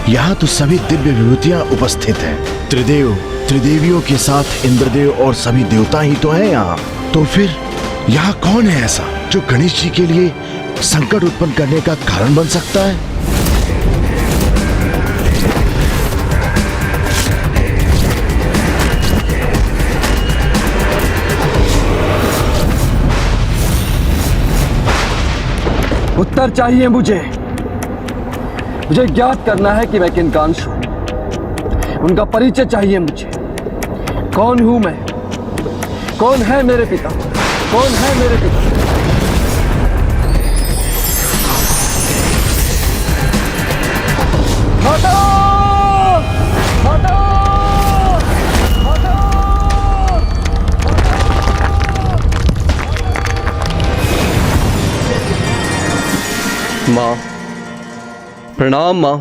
यहाँ तो सभी दिव्य विभूतियाँ उपस्थित हैं। त्रिदेव, त्रिदेवियों के साथ इंद्रदेव और सभी देवता ही तो हैं यहाँ। तो फिर यहाँ कौन है ऐसा जो गणेश जी के लिए संकट उत्पन्न करने का कारण बन सकता है? उत्तर चाहिए मुझे ज्ञात करना है कि मैं किन का अंश हूं। उनका परिचय चाहिए मुझे। कौन हूं मैं? कौन है मेरे पिता? कौन है मेरे पिता? माता! माता! माता! माँ, प्रणाम माँ।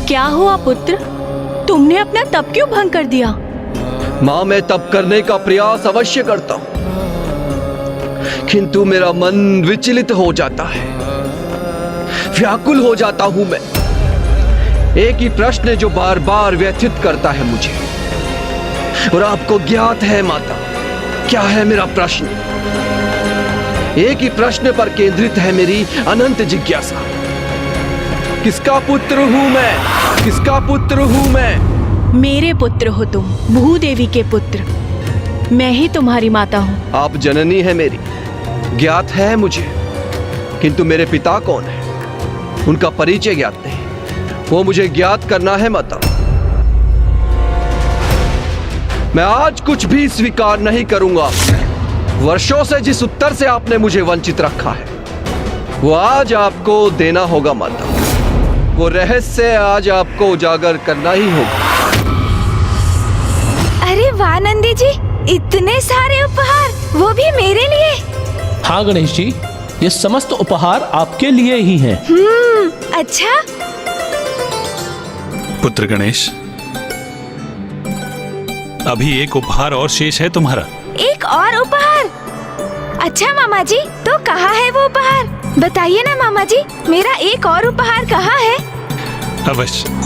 क्या हुआ पुत्र? तुमने अपना तप क्यों भंग कर दिया? माँ, मैं तप करने का प्रयास अवश्य करता हूं, किंतु मेरा मन विचलित हो जाता है, व्याकुल हो जाता हूं मैं। एक ही प्रश्न जो बार बार व्यथित करता है मुझे, और आपको ज्ञात है माता, क्या है मेरा प्रश्न? एक ही प्रश्न पर केंद्रित है मेरी अनंत जिज्ञासा। किसका पुत्र हूं मैं? किसका पुत्र हूं मैं? मेरे पुत्र हो तुम, भूदेवी के पुत्र। मैं ही तुम्हारी माता हूँ। आप जननी है मेरी, ज्ञात है मुझे, किंतु मेरे पिता कौन है उनका परिचय ज्ञात नहीं। वो मुझे ज्ञात करना है माता। मैं आज कुछ भी स्वीकार नहीं करूंगा। वर्षों से जिस उत्तर से आपने मुझे वंचित रखा है, वो आज आपको देना होगा माता। वो रहस्य आज आपको उजागर करना ही होगा। अरे वाह नंदी जी, इतने सारे उपहार, वो भी मेरे लिए। हाँ गणेश जी, ये समस्त उपहार आपके लिए ही हैं। अच्छा। पुत्र गणेश, अभी एक उपहार और शेष है तुम्हारा। एक और उपहार? अच्छा मामा जी, तो कहाँ है वो उपहार? बताइए ना मामा जी, मेरा एक और उपहार कहाँ है? अवश्य।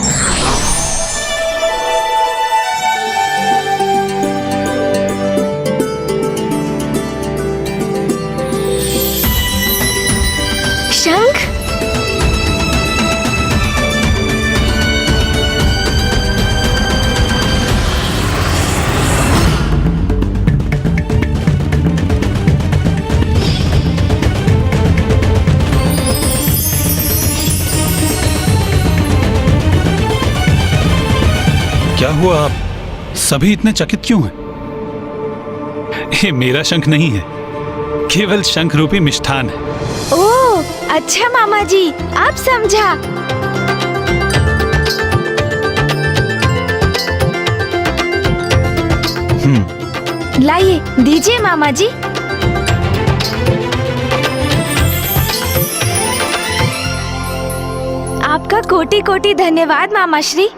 शंख? क्या हुआ, आप सभी इतने चकित क्यों हैं? ये मेरा शंख नहीं है, केवल शंख रूपी मिष्ठान है। ओह, अच्छा मामा जी, आप समझा। लाइए, दीजिए मामा जी। आपका कोटि कोटि धन्यवाद मामा श्री।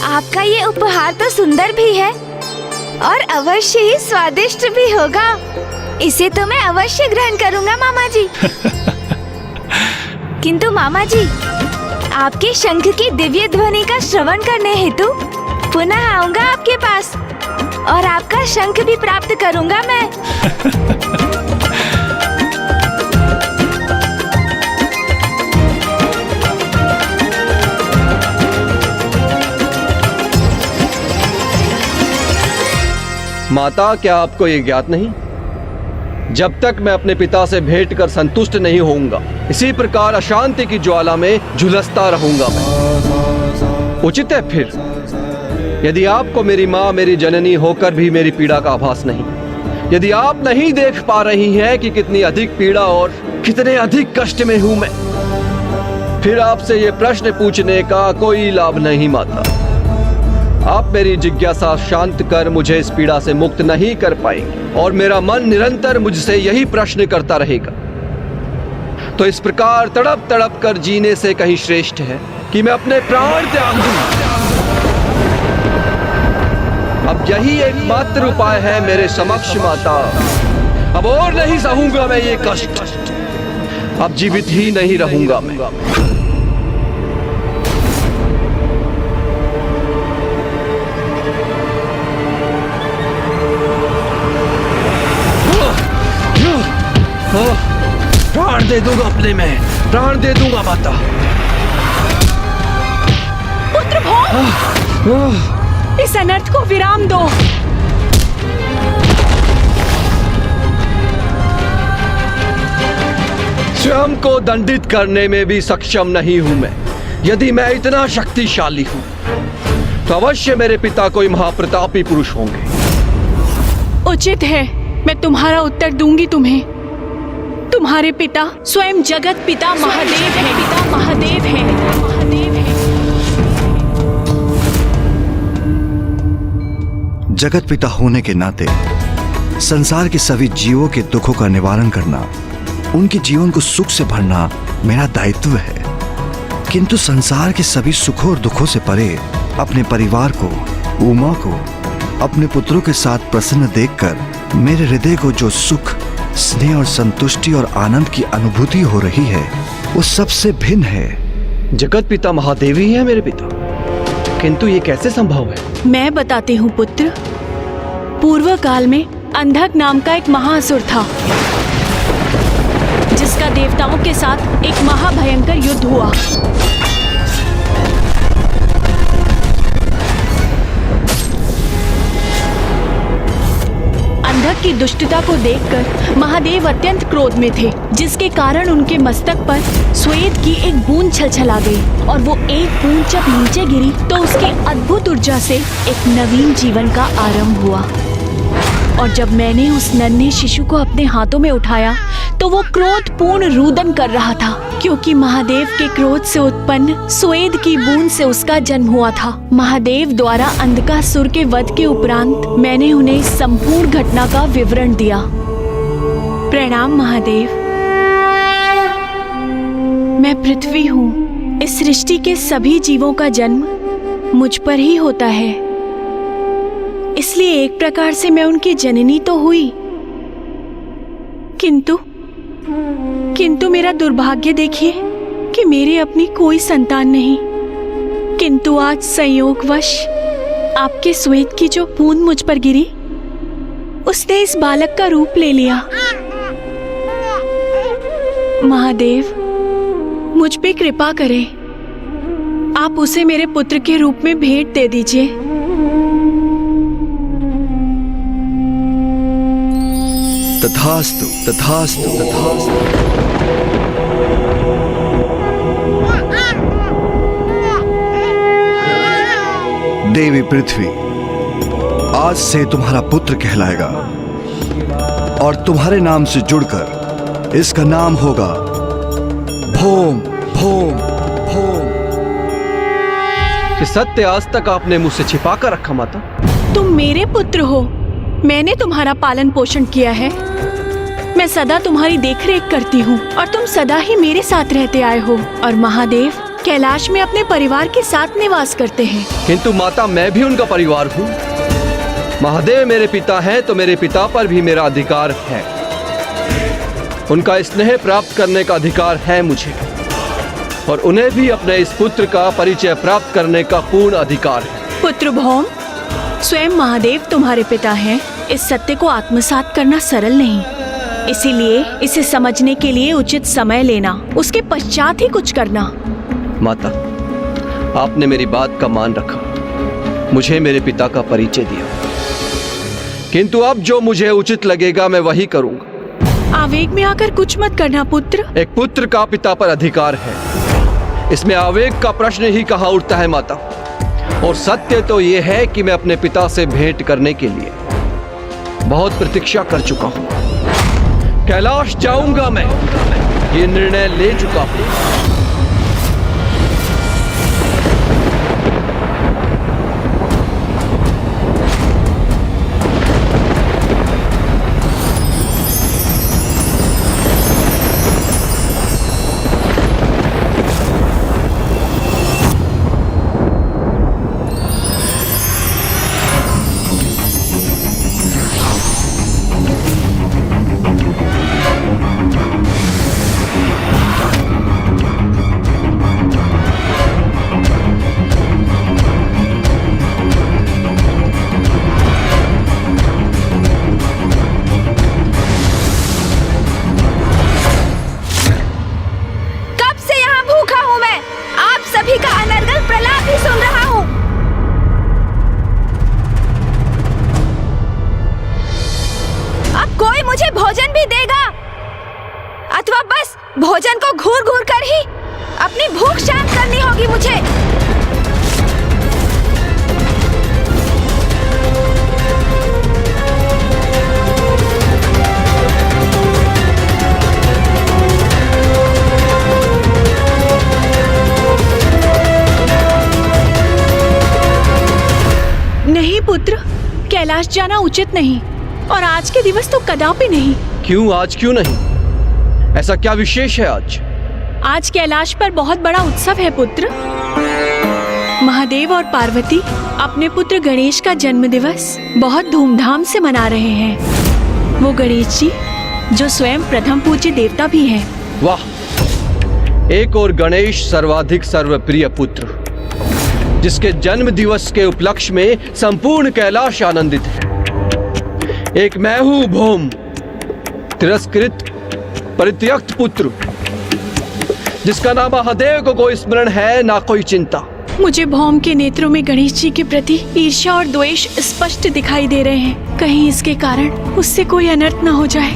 आपका ये उपहार तो सुंदर भी है और अवश्य ही स्वादिष्ट भी होगा। इसे तो मैं अवश्य ग्रहण करूंगा मामा जी। किंतु मामा जी, आपके शंख की दिव्य ध्वनि का श्रवण करने हेतु पुनः आऊंगा आपके पास और आपका शंख भी प्राप्त करूंगा मैं। माता, क्या आपको ये ज्ञात नहीं? जब तक मैं अपने पिता से भेंट कर संतुष्ट नहीं होऊंगा, इसी प्रकार अशांति की ज्वाला में झुलसता रहूंगा मैं। उचित है फिर, यदि आपको मेरी माँ, मेरी जननी होकर भी मेरी पीड़ा का आभास नहीं, यदि आप नहीं देख पा रही हैं कि कितनी अधिक पीड़ा और कितने अधिक कष्ट में हूं मैं, फिर आपसे ये प्रश्न पूछने का कोई लाभ नहीं माता। आप मेरी जिज्ञासा शांत कर मुझे इस पीड़ा से मुक्त नहीं कर पाएंगे और मेरा मन निरंतर मुझसे यही प्रश्न करता रहेगा। तो इस प्रकार तड़प तड़प कर जीने से कहीं श्रेष्ठ है कि मैं अपने प्राण त्याग दूं। अब यही एकमात्र उपाय है मेरे समक्ष माता। अब और नहीं सहूंगा मैं ये कष्ट, अब जीवित ही नहीं रहूंगा मैं। प्राण दे दूंगा अपने में, प्राण दे दूंगा माता। पुत्र भौम, इस अनर्थ को विराम दो। स्वयं को दंडित करने में भी सक्षम नहीं हूं मैं। यदि मैं इतना शक्तिशाली हूं तो अवश्य मेरे पिता कोई महाप्रतापी पुरुष होंगे। उचित है, मैं तुम्हारा उत्तर दूंगी तुम्हें। तुम्हारे पिता स्वयं जगत पिता महादेव है। पिता महादेव है। महादेव है। जगत पिता होने के नाते संसार के सभी जीवों के दुखों का निवारण करना, उनके जीवन को सुख से भरना मेरा दायित्व है। किंतु संसार के सभी सुखों और दुखों से परे अपने परिवार को, उमा को, अपने पुत्रों के साथ प्रसन्न देखकर मेरे हृदय को जो सुख, स्नेह और संतुष्टि और आनंद की अनुभूति हो रही है, वो सबसे भिन्न है। जगत पिता महादेव ही है मेरे पिता, किंतु ये कैसे संभव है? मैं बताती हूँ पुत्र। पूर्व काल में अंधक नाम का एक महाअसुर था, जिसका देवताओं के साथ एक महाभयंकर युद्ध हुआ। अंधक की दुष्टता को देखकर महादेव अत्यंत क्रोध में थे, जिसके कारण उनके मस्तक पर श्वेत की एक बूंद छलछला गई और वो एक बूंद जब नीचे गिरी तो उसकी अद्भुत ऊर्जा से एक नवीन जीवन का आरंभ हुआ। और जब मैंने उस नन्हे शिशु को अपने हाथों में उठाया तो वो क्रोधपूर्ण रुदन कर रहा था, क्योंकि महादेव के क्रोध से उत्पन्न स्वेद की बूंद से उसका जन्म हुआ था। महादेव द्वारा अंधकासुर के वध के उपरांत मैंने उन्हें इस संपूर्ण घटना का विवरण दिया। प्रणाम महादेव। मैं पृथ्वी हूँ। इस सृष्टि के सभी जीवों का जन्म मुझ पर ही होता है, इसलिए एक प्रकार से मैं उनकी जननी तो हुई, किंतु मेरा दुर्भाग्य देखिए कि मेरे अपनी कोई संतान नहीं। किंतु आज संयोगवश आपके श्वेत की जो बूंद मुझ पर गिरी, उसने इस बालक का रूप ले लिया। महादेव, मुझ पे कृपा करें। आप उसे मेरे पुत्र के रूप में भेंट दे दीजिए। तथास्तु, तथास्तु, तथास्तु। देवी पृथ्वी आज से तुम्हारा पुत्र कहलाएगा और तुम्हारे नाम से जुड़कर इसका नाम होगा भौम, भौम, भौम। कि सत्य आज तक आपने मुझसे छिपा कर रखा माता। तुम मेरे पुत्र हो, मैंने तुम्हारा पालन पोषण किया है। मैं सदा तुम्हारी देखरेख करती हूँ और तुम सदा ही मेरे साथ रहते आए हो। और महादेव कैलाश में अपने परिवार के साथ निवास करते हैं। किंतु माता, मैं भी उनका परिवार हूँ। महादेव मेरे पिता हैं तो मेरे पिता पर भी मेरा अधिकार है। उनका स्नेह प्राप्त करने का अधिकार है मुझे, और उन्हें भी अपने इस पुत्र का परिचय प्राप्त करने का पूर्ण अधिकार है। पुत्र भौम, स्वयं महादेव तुम्हारे पिता हैं। इस सत्य को आत्मसात करना सरल नहीं, इसीलिए इसे समझने के लिए उचित समय लेना, उसके पश्चात ही कुछ करना। माता, आपने मेरी बात का मान रखा, मुझे मेरे पिता का परिचय दिया, किंतु अब जो मुझे उचित लगेगा मैं वही करूंगा। आवेग में आकर कुछ मत करना पुत्र। एक पुत्र का पिता पर अधिकार है, इसमें आवेग का प्रश्न ही कहाँ उठता है माता। और सत्य तो यह है कि मैं अपने पिता से भेंट करने के लिए बहुत प्रतीक्षा कर चुका हूं। कैलाश जाऊंगा मैं, ये निर्णय ले चुका हूं। अथवा बस भोजन को घूर घूर कर ही अपनी भूख शांत करनी होगी मुझे। नहीं पुत्र, कैलाश जाना उचित नहीं, और आज के दिवस तो कदापि नहीं। क्यों आज क्यों नहीं? ऐसा क्या विशेष है आज? आज कैलाश पर बहुत बड़ा उत्सव है पुत्र। महादेव और पार्वती अपने पुत्र गणेश का जन्म दिवस बहुत धूमधाम से मना रहे हैं। वो गणेश जी जो स्वयं प्रथम पूज्य देवता भी हैं। वाह, एक और गणेश सर्वाधिक सर्वप्रिय पुत्र, जिसके जन्म दिवस के उपलक्ष्य में संपूर्ण कैलाश आनंदित है। एक मैं हूं भौम, तिरस्कृत परित्यक्त पुत्र, जिसका नाम महादेव को कोई स्मरण है ना कोई चिंता। मुझे भौम के नेत्रों में गणेश जी के प्रति ईर्ष्या और द्वेष स्पष्ट दिखाई दे रहे हैं। कहीं इसके कारण उससे कोई अनर्थ न हो जाए।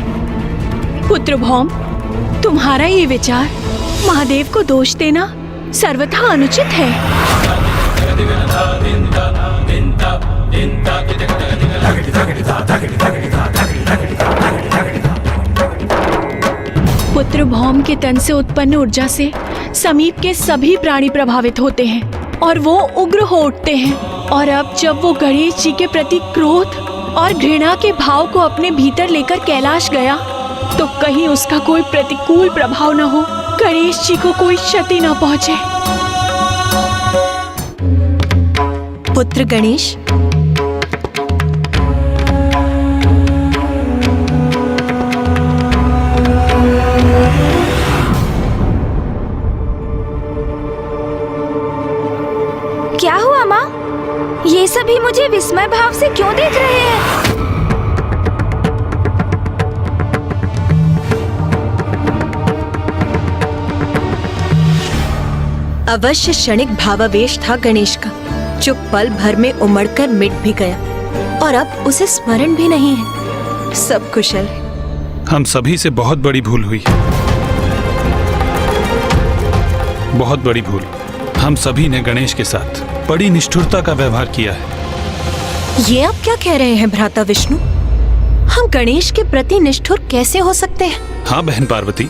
पुत्र भौम, तुम्हारा ये विचार महादेव को दोष देना सर्वथा अनुचित है। पुत्र भौम के तन से उत्पन्न ऊर्जा से समीप के सभी प्राणी प्रभावित होते हैं और वो उग्र हो उठते हैं। और अब जब वो गणेश जी के प्रति क्रोध और घृणा के भाव को अपने भीतर लेकर कैलाश गया, तो कहीं उसका कोई प्रतिकूल प्रभाव न हो, गणेश जी को कोई क्षति न पहुंचे। पुत्र गणेश, क्या हुआ माँ? ये सभी मुझे विस्मय भाव से क्यों देख रहे हैं? अवश्य क्षणिक भावावेश था गणेश का, जो पल भर में उमड़कर मिट भी गया और अब उसे स्मरण भी नहीं है। सब कुशल है। हम सभी से बहुत बड़ी भूल हुई, बहुत बड़ी भूल। हम सभी ने गणेश के साथ बड़ी निष्ठुरता का व्यवहार किया है। ये आप क्या कह रहे हैं भ्राता विष्णु? हम गणेश के प्रति निष्ठुर कैसे हो सकते हैं? हाँ बहन पार्वती,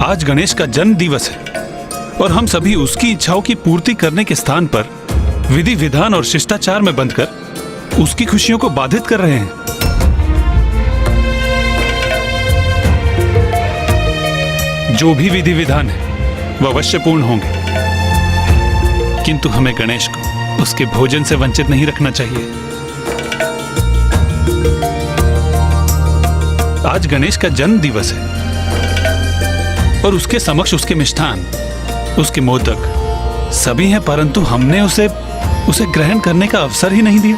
आज गणेश का जन्म दिवस है और हम सभी उसकी इच्छाओं की पूर्ति करने के स्थान पर विधि विधान और शिष्टाचार में बंधकर उसकी खुशियों को बाधित कर रहे हैं। जो भी विधि विधान है वह अवश्य पूर्ण होंगे, किंतु हमें गणेश को उसके भोजन से वंचित नहीं रखना चाहिए। आज गणेश का जन्म दिवस है और उसके समक्ष उसके मिष्ठान, उसके मोदक सभी हैं, परंतु हमने उसे ग्रहण करने का अवसर ही नहीं दिया,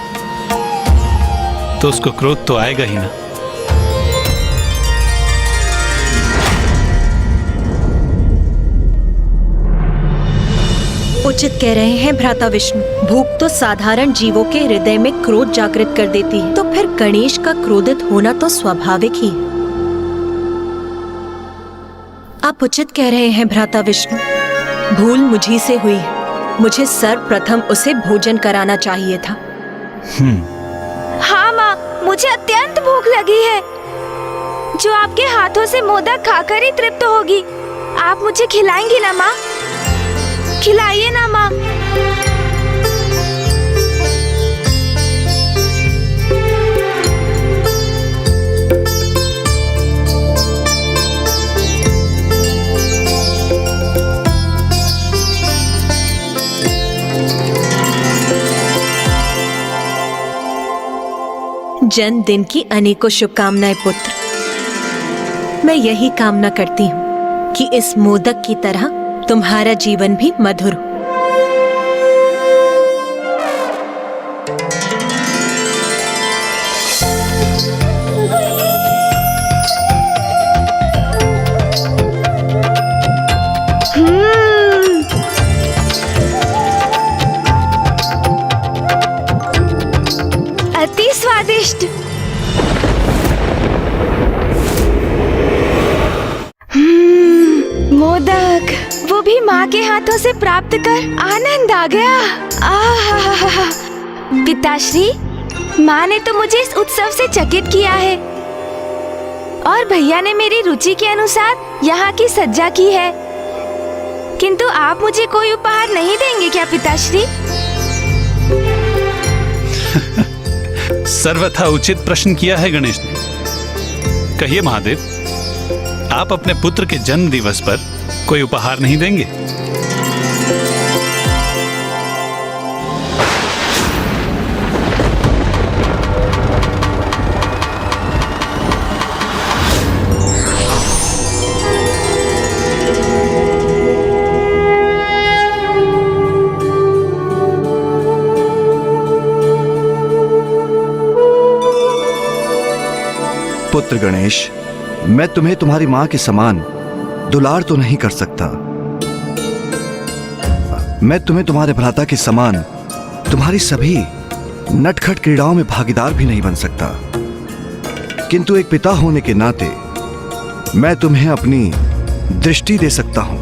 तो उसको क्रोध तो आएगा ही ना। उचित कह रहे हैं भ्राता विष्णु। भूख तो साधारण जीवों के हृदय में क्रोध जागृत कर देती है, तो फिर गणेश का क्रोधित होना तो स्वाभाविक ही है। आप उचित कह रहे हैं भ्राता विष्णु। भूल मुझी से हुई है। मुझे सर्वप्रथम उसे भोजन कराना चाहिए था। हाँ माँ, मुझे अत्यंत भूख लगी है, जो आपके हाथों से मोदक खाकर ही तृप्त होगी। आप मुझे खिलाएंगी ना माँ? खिलाइए ना माँ। जन्मदिन की अनेकों शुभकामनाएं पुत्र। मैं यही कामना करती हूँ कि इस मोदक की तरह तुम्हारा जीवन भी मधुर हो। अति स्वादिष्ट। मोदक, वो भी माँ के हाथों से प्राप्त कर आनंद आ गया। आहा, पिताश्री, माँ ने तो मुझे इस उत्सव से चकित किया है और भैया ने मेरी रुचि के अनुसार यहाँ की सज्जा की है। किंतु आप मुझे कोई उपहार नहीं देंगे क्या पिताश्री? सर्वथा उचित प्रश्न किया है गणेश ने। कहिए महादेव, आप अपने पुत्र के जन्म दिवस पर कोई उपहार नहीं देंगे? पुत्र गणेश, मैं तुम्हें तुम्हारी मां के समान दुलार तो नहीं कर सकता। मैं तुम्हें तुम्हारे भ्राता के समान तुम्हारी सभी नटखट क्रीड़ाओं में भागीदार भी नहीं बन सकता। किंतु एक पिता होने के नाते मैं तुम्हें अपनी दृष्टि दे सकता हूं।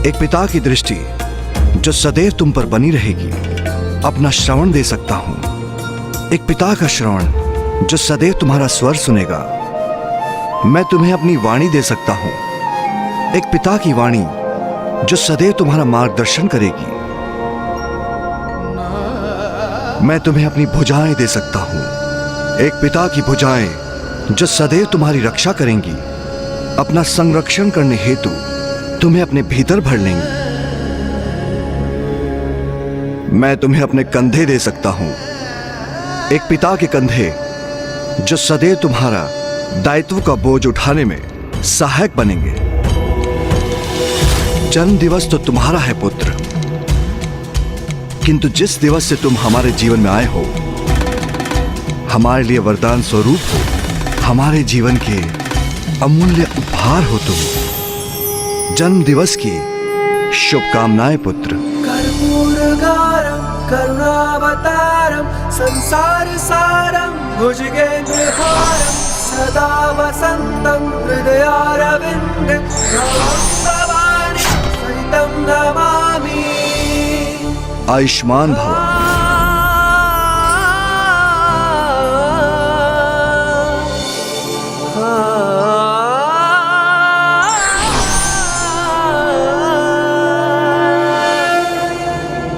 एक पिता की दृष्टि जो सदैव तुम पर बनी रहेगी। अपना श्रवण दे सकता हूं, एक पिता का श्रवण जो सदैव तुम्हारा स्वर सुनेगा। मैं तुम्हें अपनी वाणी दे सकता हूं, एक पिता की वाणी जो सदैव तुम्हारा मार्गदर्शन करेगी। मैं तुम्हें अपनी भुजाएं दे सकता हूं, एक पिता की भुजाएं जो सदैव तुम्हारी रक्षा करेंगी, अपना संरक्षण करने हेतु तुम्हें अपने भीतर भर लेंगी। मैं तुम्हें अपने कंधे दे सकता हूं, एक पिता के कंधे जो सदैव तुम्हारा दायित्व का बोझ उठाने में सहायक बनेंगे। जन्म दिवस तो तुम्हारा है पुत्र, किंतु जिस दिवस से तुम हमारे जीवन में आए हो, हमारे लिए वरदान स्वरूप हो, हमारे जीवन के अमूल्य उपहार हो तुम। जन्म दिवस की शुभकामनाएं पुत्र। कर्पूरगारं करुणावतारं संसार सारं भुजगेन्द्रहारं सदा वसन्तं हृदयारविन्दे भवानी सहितं नमामि। आयुष्मान भव।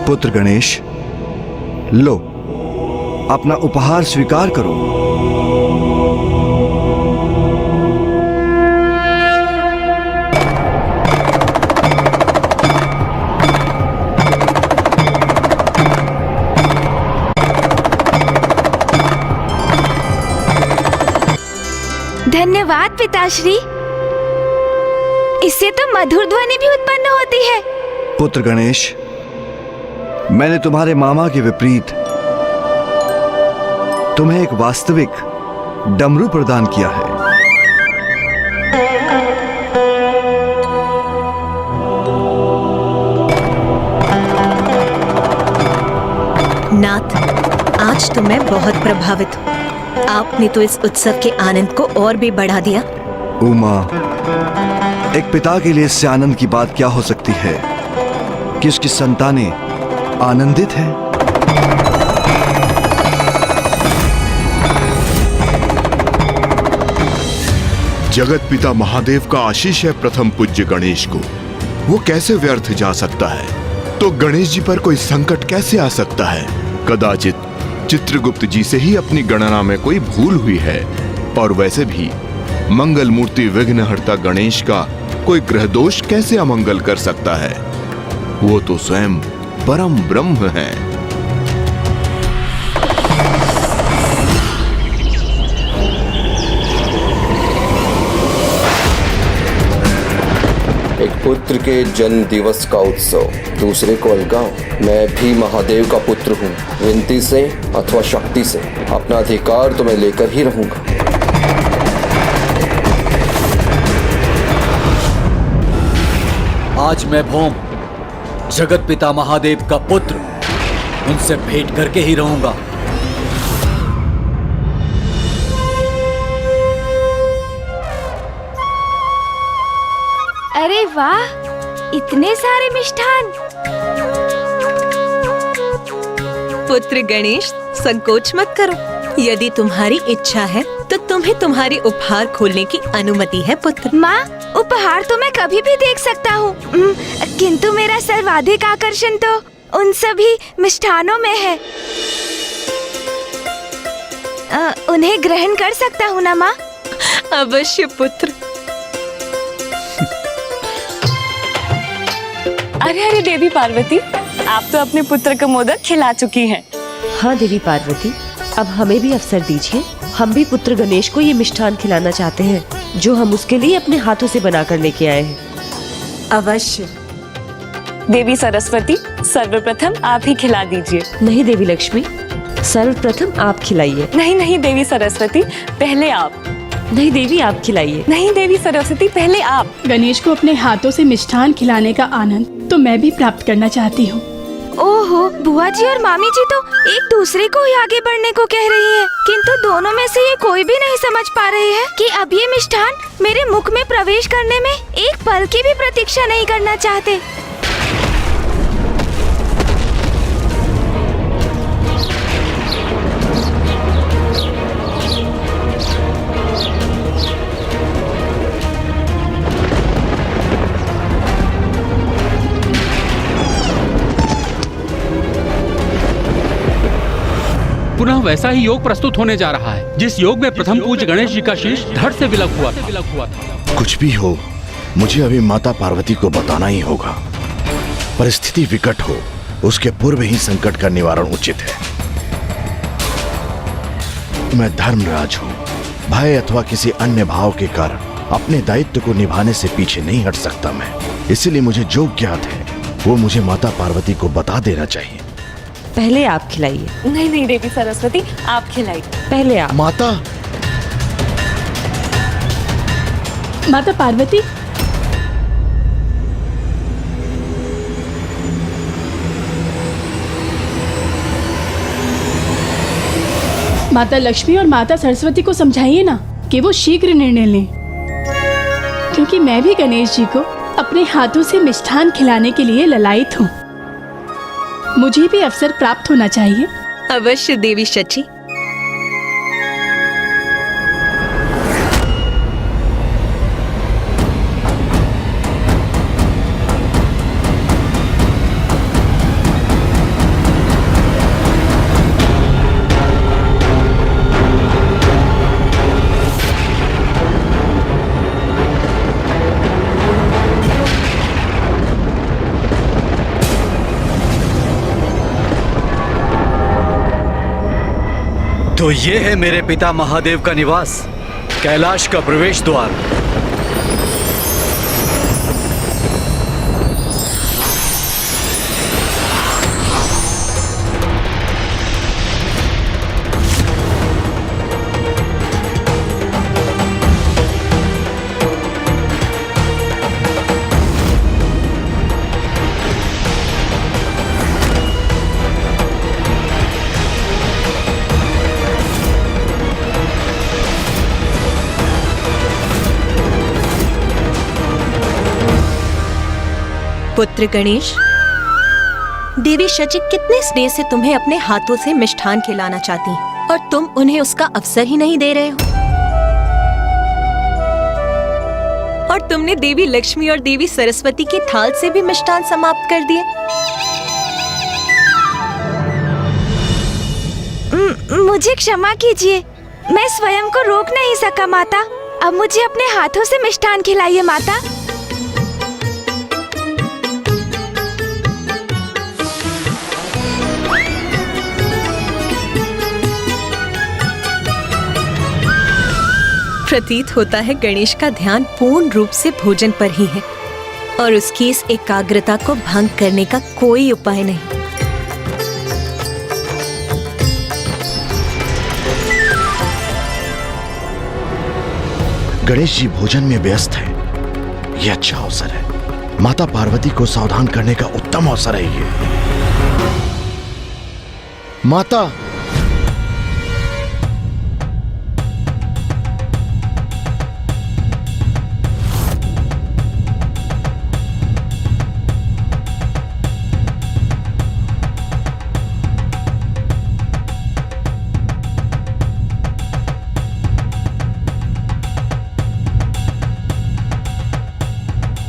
पुत्र गणेश, लो अपना उपहार स्वीकार करो। धन्यवाद पिताश्री, इससे तो मधुर ध्वनि भी उत्पन्न होती है। पुत्र गणेश, मैंने तुम्हारे मामा के विपरीत तुम्हें एक वास्तविक डमरू प्रदान किया है। नाथ, आज तो मैं बहुत प्रभावित हूँ। आपने तो इस उत्सव के आनंद को और भी बढ़ा दिया। उमा, एक पिता के लिए इससे आनंद की बात क्या हो सकती है कि उसकी संतानें आनंदित है। जगत पिता महादेव का आशीष है प्रथम पूज्य गणेश को, वो कैसे व्यर्थ जा सकता है? तो गणेश जी पर कोई संकट कैसे आ सकता है? कदाचित चित्रगुप्त जी से ही अपनी गणना में कोई भूल हुई है। और वैसे भी मंगल मूर्ति विघ्नहर्ता गणेश का कोई ग्रह दोष कैसे अमंगल कर सकता है? वो तो स्वयं परम ब्रह्म है। एक पुत्र के जन्म दिवस का उत्सव दूसरे को अलगाओ। मैं भी महादेव का पुत्र हूँ। विनती से अथवा शक्ति से अपना अधिकार तो मैं लेकर ही रहूंगा। आज मैं भौम, जगत पिता महादेव का पुत्र, उनसे भेंट करके ही रहूंगा। अरे वाह, इतने सारे मिष्ठान। पुत्र गणेश, संकोच मत करो। यदि तुम्हारी इच्छा है तो तुम्हें तुम्हारी उपहार खोलने की अनुमति है पुत्र। माँ, उपहार तो मैं कभी भी देख सकता हूँ, किंतु मेरा सर्वाधिक आकर्षण तो उन सभी मिष्ठानों में है। उन्हें ग्रहण कर सकता हूँ ना माँ? अवश्य पुत्र। अरे अरे देवी पार्वती, आप तो अपने पुत्र को मोदक खिला चुकी हैं। हाँ देवी पार्वती, अब हमें भी अवसर दीजिए। हम भी पुत्र गणेश को ये मिष्ठान खिलाना चाहते हैं जो हम उसके लिए अपने हाथों से बनाकर लेके आए हैं। अवश्य। देवी सरस्वती, सर्वप्रथम आप ही खिला दीजिए। नहीं देवी लक्ष्मी, सर्वप्रथम आप खिलाइए। नहीं नहीं देवी सरस्वती, पहले आप। नहीं देवी, आप खिलाइए। नहीं देवी सरस्वती, पहले आप। गणेश को अपने हाथों से मिष्ठान खिलाने का आनंद तो मैं भी प्राप्त करना चाहती हूँ। ओहो, बुआ जी और मामी जी तो एक दूसरे को ही आगे बढ़ने को कह रही हैं, किंतु दोनों में से ये कोई भी नहीं समझ पा रहे हैं कि अब ये मिष्ठान मेरे मुख में प्रवेश करने में एक पल की भी प्रतीक्षा नहीं करना चाहते। पुनः वैसा ही योग प्रस्तुत होने जा रहा है जिस योग में प्रथम पूज्य गणेश जी का शीश धड़ से विलग हुआ था। कुछ भी हो, मुझे अभी माता पार्वती को बताना ही होगा। परिस्थिति विकट हो, उसके पूर्व ही संकट का निवारण उचित है। मैं धर्मराज हूँ, भय अथवा किसी अन्य भाव के कारण अपने दायित्व को निभाने से पीछे नहीं हट सकता मैं। इसीलिए मुझे जो ज्ञात है वो मुझे माता पार्वती को बता देना चाहिए। पहले आप खिलाइए। नहीं नहीं देवी सरस्वती, आप खिलाइए। पहले आप। माता माता पार्वती, माता लक्ष्मी और माता सरस्वती को समझाइए ना कि वो शीघ्र निर्णय लें, क्योंकि मैं भी गणेश जी को अपने हाथों से मिष्ठान खिलाने के लिए ललायित हूँ। मुझे भी अवसर प्राप्त होना चाहिए। अवश्य देवी शची। तो ये है मेरे पिता महादेव का निवास, कैलाश का प्रवेश द्वार। पुत्र गणेश, देवी शची कितने स्नेह से तुम्हें अपने हाथों से मिष्ठान खिलाना चाहती हैं, और तुम उन्हें उसका अवसर ही नहीं दे रहे हो। और तुमने देवी लक्ष्मी और देवी सरस्वती की थाल से भी मिष्ठान समाप्त कर दिए। मुझे क्षमा कीजिए, मैं स्वयं को रोक नहीं सका माता। अब मुझे अपने हाथों से मिष्ठान खिलाइए माता। प्रतीत होता है गणेश का ध्यान पूर्ण रूप से भोजन पर ही है, और उसकी इस एकाग्रता को भंग करने का कोई उपाय नहीं। गणेश जी भोजन में व्यस्त है, यह अच्छा अवसर है। माता पार्वती को सावधान करने का उत्तम अवसर है ये। माता,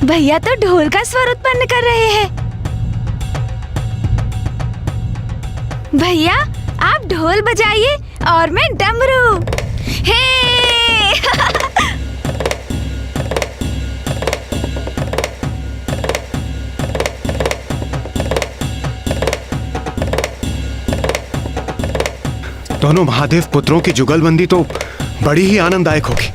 भैया तो ढोल का स्वर उत्पन्न कर रहे हैं। भैया आप ढोल बजाइए और मैं डमरू। हे दोनों महादेव पुत्रों की जुगलबंदी तो बड़ी ही आनंददायक होगी।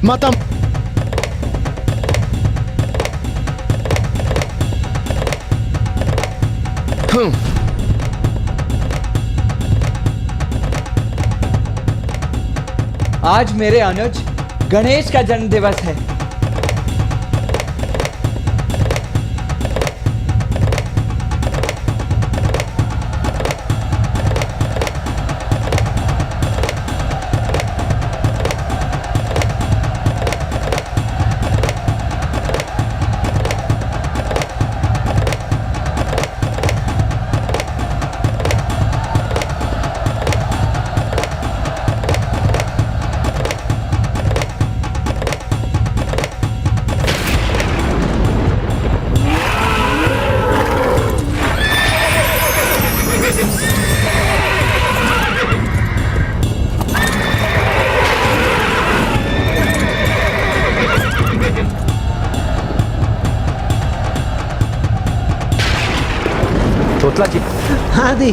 माता आज मेरे अनुज गणेश का जन्म दिवस है। तोतला जी। हाँ दी।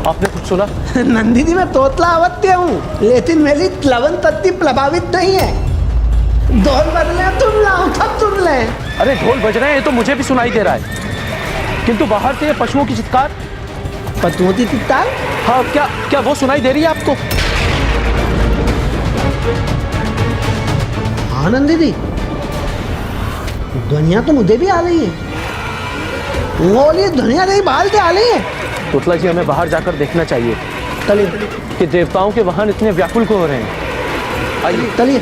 आपने कुछ सुना? नंदी जी मैं तोतला अवत्य हूँ, लेकिन मेरी प्लवन तत्ती प्रभावित नहीं है। ढोल बजने तुम लाओ तब तुम ले। अरे ढोल बज रहे हैं तो मुझे भी सुनाई दे रहा है, किंतु बाहर से ये पशुओं की चित्कार। पशुओं की चित्कार? हाँ, क्या वो सुनाई दे रही है आपको? हाँ नंदी जी, ध्वनिया तो मुझे भी आ रही है। बोलिए, ध्वनिया नहीं बाहर से आ रही है। तोतला जी हमें बाहर जाकर देखना चाहिए। चलिए। कि देवताओं के वाहन इतने व्याकुल क्यों हो रहे हैं। आइए चलिए।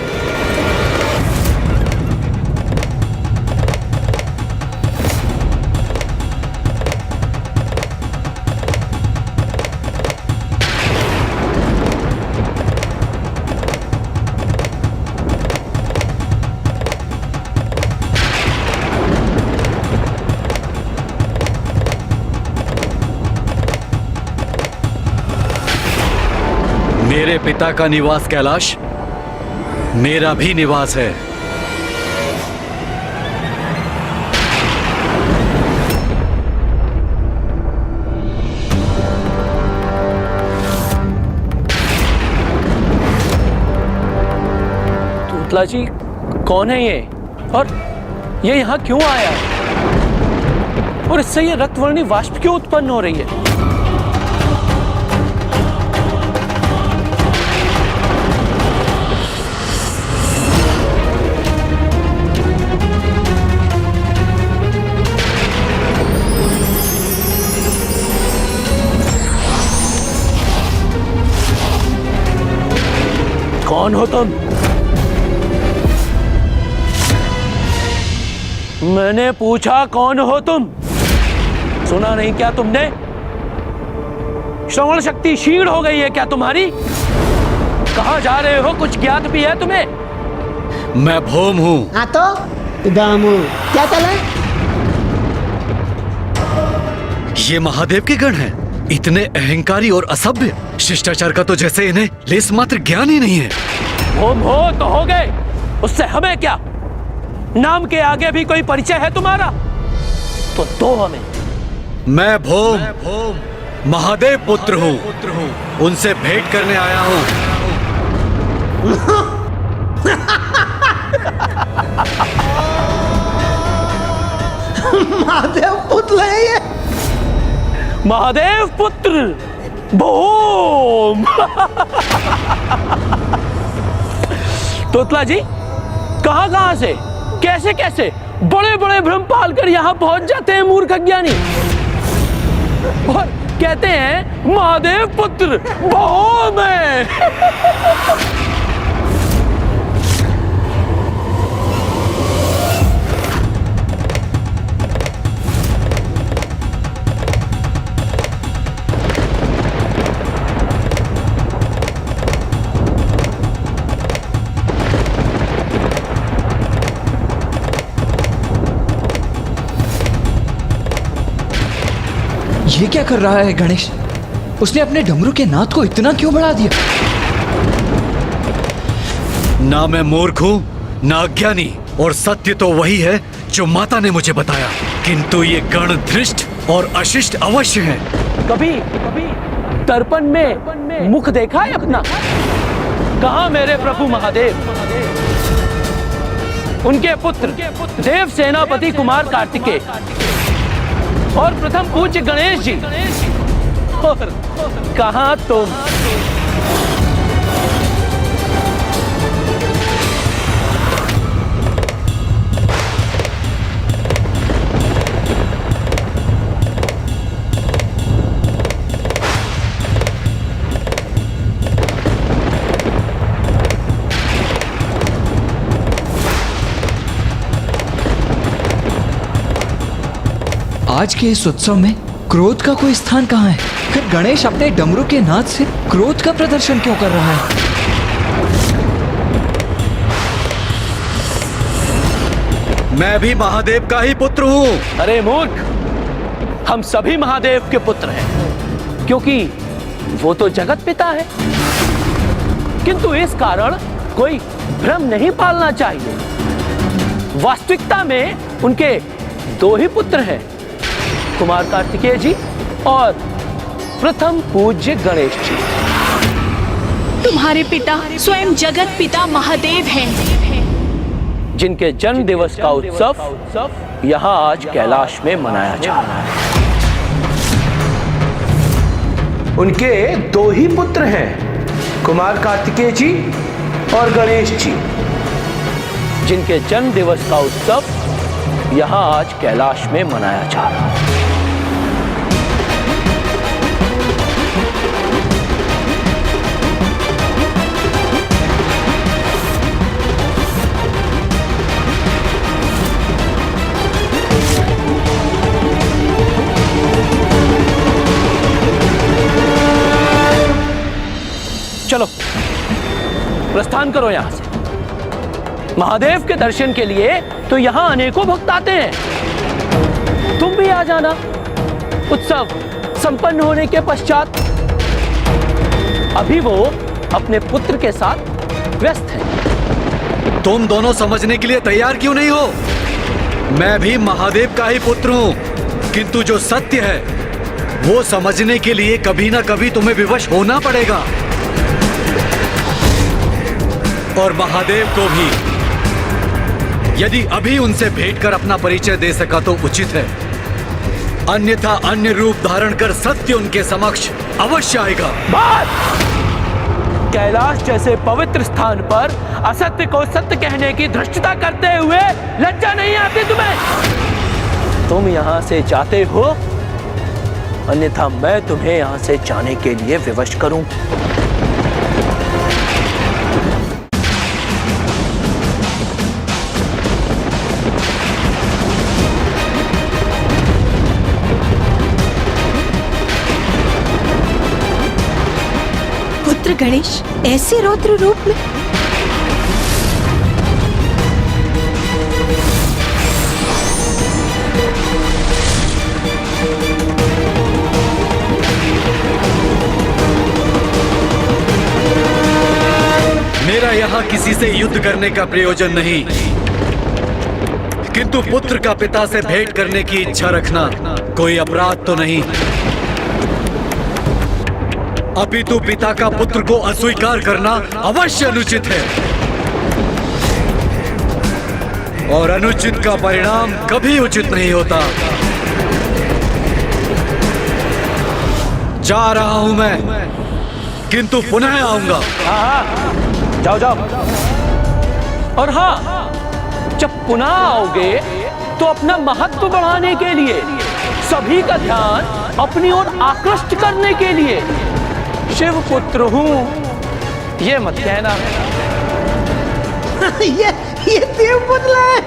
मेरे पिता का निवास कैलाश मेरा भी निवास है। तोतला जी कौन है ये, और ये यहाँ क्यों आया है, और इससे ये रक्तवर्णी वाष्प क्यों उत्पन्न हो रही है? कौन हो तुम? मैंने पूछा कौन हो तुम? सुना नहीं क्या तुमने? श्रवण शक्ति क्षीण हो गई है क्या तुम्हारी? कहां जा रहे हो, कुछ ज्ञात भी है तुम्हें? मैं भौम हूं। हाँ तो दामू क्या चला? ये महादेव के गण हैं, इतने अहंकारी और असभ्य। शिष्टाचार का तो जैसे इन्हें लेस मात्र ज्ञान ही नहीं है। भौम हो तो हो गए, उससे हमें क्या? नाम के आगे भी कोई परिचय है तुम्हारा? तो दो हमें। मैं भौम महादेव पुत्र हूँ, उनसे भेंट करने आया हूँ। महादेव पुत्र है ये। महादेव पुत्र भौम। तोतला जी कहां से, कैसे कैसे बड़े बड़े भ्रम पाल कर यहाँ पहुंच जाते हैं मूर्ख अज्ञानी, और कहते हैं महादेव पुत्र भौम है। ये क्या कर रहा है गणेश? उसने अपने डमरू के नाद को इतना क्यों बढ़ा दिया? ना मैं मूर्ख हूँ ना अज्ञानी, और सत्य तो वही है जो माता ने मुझे बताया। किंतु ये गण धृष्ट और अशिष्ट अवश्य हैं। कभी दर्पण में मुख देखा है अपना? कहाँ मेरे प्रभु महादेव? उनके पुत्र देव सेनापति कुमार कार्तिकेय और प्रथम पूज्य गणेश जी, और कहाँ तुम? आज के इस उत्सव में क्रोध का कोई स्थान कहाँ है? फिर गणेश अपने डमरू के नाद से क्रोध का प्रदर्शन क्यों कर रहा है? मैं भी महादेव का ही पुत्र हूँ। अरे मूर्ख, हम सभी महादेव के पुत्र हैं, क्योंकि वो तो जगत पिता है। किंतु इस कारण कोई भ्रम नहीं पालना चाहिए। वास्तविकता में उनके दो ही पुत्र हैं, कुमार कार्तिकेय जी और प्रथम पूज्य गणेश जी। तुम्हारे पिता स्वयं जगत पिता महादेव हैं, जिनके जन्म दिवस का उत्सव यहाँ आज कैलाश में मनाया जा रहा है। उनके दो ही पुत्र हैं, कुमार कार्तिकेय जी और गणेश जी, जिनके जन्म दिवस का उत्सव यहाँ आज कैलाश में मनाया जा रहा है। चलो प्रस्थान करो यहां से। महादेव के दर्शन के लिए तो यहां अनेकों भक्त आते हैं। तुम भी आ जाना उत्सव संपन्न होने के पश्चात। अभी वो अपने पुत्र के साथ व्यस्त है। तुम दोनों समझने के लिए तैयार क्यों नहीं हो? मैं भी महादेव का ही पुत्र हूँ, किंतु जो सत्य है वो समझने के लिए कभी ना कभी तुम्हें विवश होना पड़ेगा। और महादेव को भी यदि अभी उनसे भेंट कर अपना परिचय दे सका तो उचित है, अन्यथा अन्य रूप धारण कर सत्य उनके समक्ष अवश्य आएगा। कैलाश जैसे पवित्र स्थान पर असत्य को सत्य कहने की धृष्टता करते हुए लज्जा नहीं आती तुम्हें? तुम यहाँ से जाते हो, अन्यथा मैं तुम्हें यहाँ से जाने के लिए विवश करूं। पुत्र गणेश ऐसे रौद्र रूप में? मेरा यहाँ किसी से युद्ध करने का प्रयोजन नहीं, किंतु पुत्र का पिता से भेंट करने की इच्छा रखना कोई अपराध तो नहीं। अपितु पिता का पुत्र को अस्वीकार करना अवश्य अनुचित है, और अनुचित का परिणाम कभी उचित नहीं होता। जा रहा हूं मैं, किंतु पुनः आऊंगा। जाओ जाओ। और हाँ, जब पुनः आओगे तो अपना महत्व बढ़ाने के लिए, सभी का ध्यान अपनी ओर आकृष्ट करने के लिए शिव पुत्र हूं ये मत कहना। ये देव पुत्र है।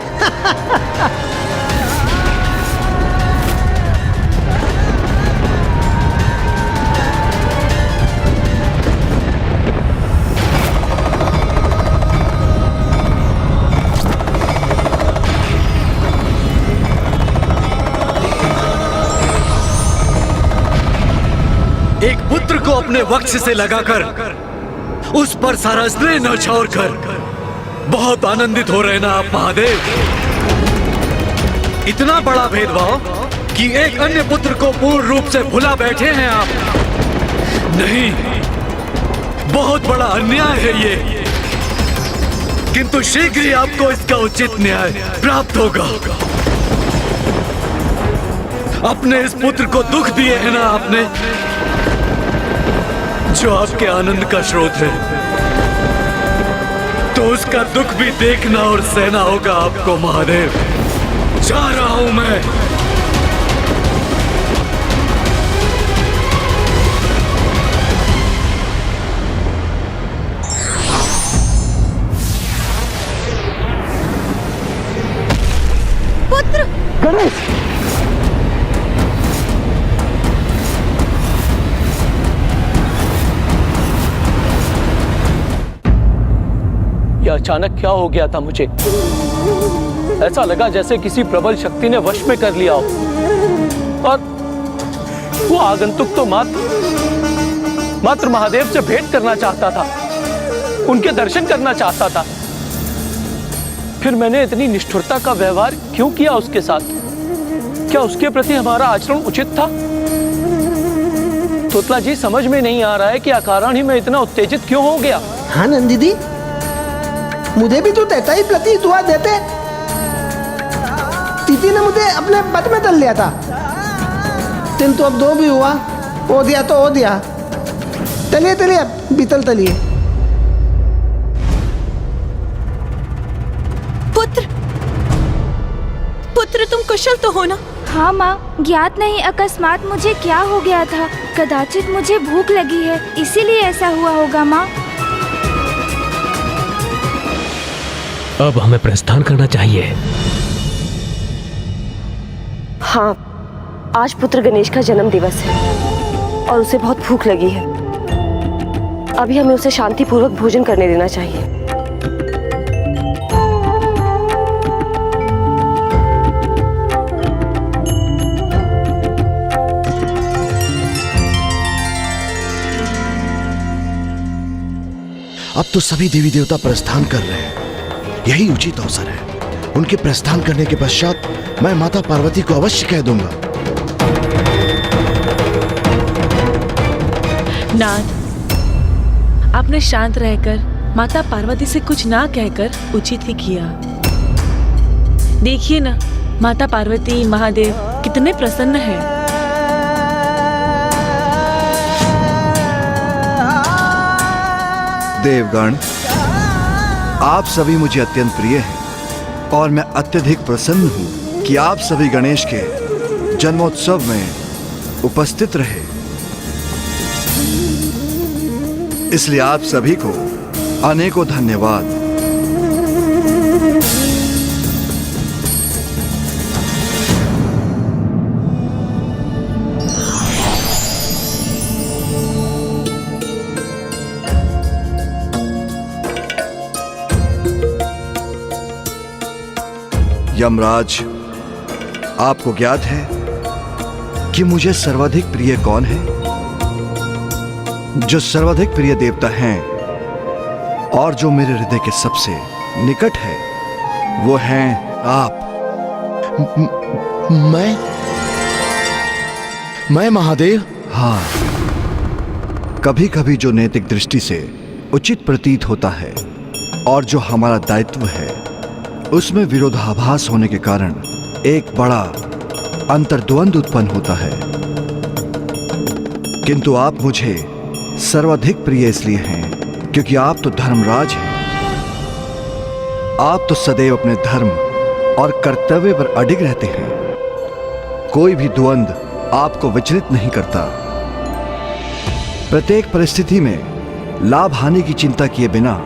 अपने वक्ष से लगाकर उस पर सारा स्नेह न्यौछावर कर बहुत आनंदित हो रहे ना आप महादेव। इतना बड़ा भेदभाव कि एक अन्य पुत्र को पूर्ण रूप से भुला बैठे हैं आप। नहीं, बहुत बड़ा अन्याय है ये, किंतु शीघ्र ही आपको इसका उचित न्याय प्राप्त होगा। अपने इस पुत्र को दुख दिए है ना आपने, जो आपके आनंद का स्रोत है, तो उसका दुख भी देखना और सहना होगा आपको महादेव। जा रहा हूं मैं। पुत्र गणेश, यह अचानक क्या हो गया था मुझे? ऐसा लगा जैसे किसी प्रबल शक्ति ने वश में कर लिया हो। और वो आगंतुक तो मात्र महादेव से भेंट करना चाहता था, उनके दर्शन करना चाहता था। फिर मैंने इतनी निष्ठुरता का व्यवहार क्यों किया उसके साथ? क्या उसके प्रति हमारा आचरण उचित था? तोतला जी, समझ में नहीं आ रहा है कि अकारण ही मैं इतना उत्तेजित क्यों हो गया। हाँ नंदी दी, मुझे भी तो तेता ही प्रति दुआ देते। तिथि ने मुझे अपने पद में तल लिया था, किंतु अब दो भी हुआ, हो दिया तो हो दिया। चलिए चलिए बीतल तलिए। पुत्र तुम कुशल तो हो ना? हाँ माँ, ज्ञात नहीं अकस्मात मुझे क्या हो गया था। कदाचित मुझे भूख लगी है, इसीलिए ऐसा हुआ होगा माँ। अब हमें प्रस्थान करना चाहिए। हाँ, आज पुत्र गणेश का जन्म दिवस है और उसे बहुत भूख लगी है। अभी हमें उसे शांतिपूर्वक भोजन करने देना चाहिए। अब तो सभी देवी देवता प्रस्थान कर रहे हैं, यही उचित अवसर है। उनके प्रस्थान करने के पश्चात मैं माता पार्वती को अवश्य कह दूंगा। नाथ, आपने शांत रहकर माता पार्वती से कुछ ना कहकर उचित ही किया। देखिए ना, माता पार्वती महादेव कितने प्रसन्न हैं। देवगण, आप सभी मुझे अत्यंत प्रिय हैं और मैं अत्यधिक प्रसन्न हूं कि आप सभी गणेश के जन्मोत्सव में उपस्थित रहे। इसलिए आप सभी को अनेकों धन्यवाद। यमराज, आपको ज्ञात है कि मुझे सर्वाधिक प्रिय कौन है? जो सर्वाधिक प्रिय देवता हैं और जो मेरे हृदय के सबसे निकट है, वो हैं आप। मैं महादेव? हाँ, कभी कभी जो नैतिक दृष्टि से उचित प्रतीत होता है और जो हमारा दायित्व है, उसमें विरोधाभास होने के कारण एक बड़ा अंतर्द्वंद उत्पन्न होता है। किंतु आप मुझे सर्वाधिक प्रिय इसलिए हैं क्योंकि आप तो धर्मराज हैं। आप तो सदैव अपने धर्म और कर्तव्य पर अडिग रहते हैं। कोई भी द्वंद आपको विचलित नहीं करता। प्रत्येक परिस्थिति में लाभ हानि की चिंता किए बिना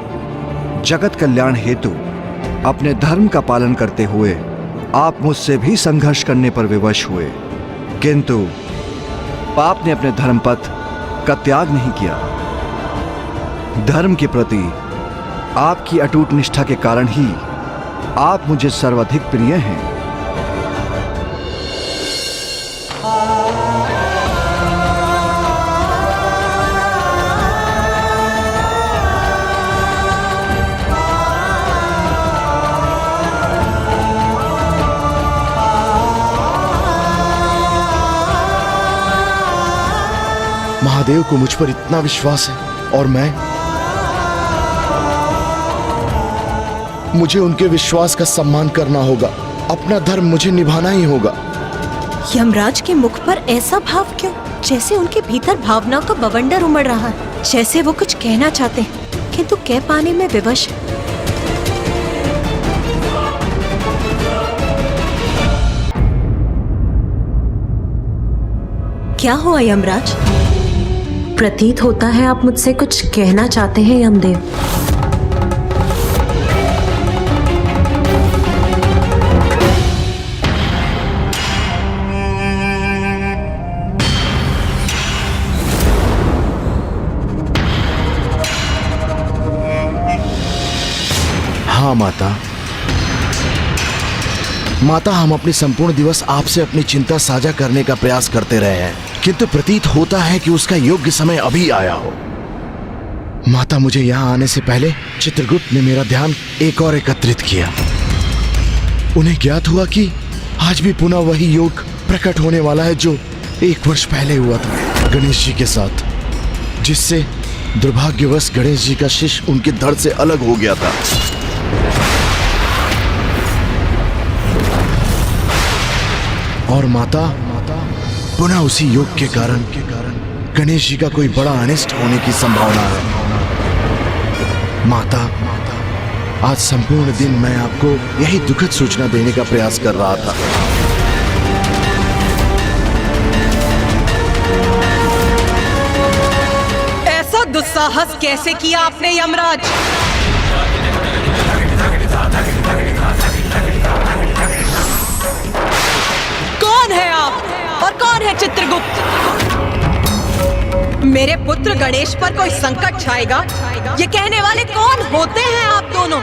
जगत कल्याण हेतु अपने धर्म का पालन करते हुए आप मुझसे भी संघर्ष करने पर विवश हुए, किंतु आपने अपने धर्म पथ का त्याग नहीं किया। धर्म के प्रति आपकी अटूट निष्ठा के कारण ही आप मुझे सर्वाधिक प्रिय हैं। महादेव को मुझ पर इतना विश्वास है और मुझे उनके विश्वास का सम्मान करना होगा। अपना धर्म मुझे निभाना ही होगा। यमराज के मुख पर ऐसा भाव क्यों? जैसे उनके भीतर भावनाओं का बवंडर उमड़ रहा है, जैसे वो कुछ कहना चाहते हैं किंतु कह पाने में विवश है। क्या हुआ यमराज? प्रतीत होता है आप मुझसे कुछ कहना चाहते हैं यमदेव। हाँ माता, हम अपने संपूर्ण दिवस आपसे अपनी चिंता साझा करने का प्रयास करते रहे हैं, किंतु प्रतीत होता है कि उसका योग्य समय अभी आया हो। माता, मुझे यहाँ आने से पहले चित्रगुप्त ने मेरा ध्यान एक और एकत्रित किया। उन्हें ज्ञात हुआ कि आज भी पुनः वही योग प्रकट होने वाला है जो 1 वर्ष पहले हुआ था गणेश जी के साथ, जिससे दुर्भाग्यवश गणेश जी का शिष्य उनके धड़ से अलग हो गया था। और माता, पुनः उसी योग के कारण गणेश जी का कोई बड़ा अनिष्ट होने की संभावना है। माता, आज संपूर्ण दिन मैं आपको यही दुखद सूचना देने का प्रयास कर रहा था। ऐसा दुस्साहस कैसे किया आपने यमराज? कौन है आप और कौन है चित्रगुप्त? मेरे पुत्र गणेश पर कोई संकट छाएगा, ये कहने वाले कौन होते हैं आप दोनों?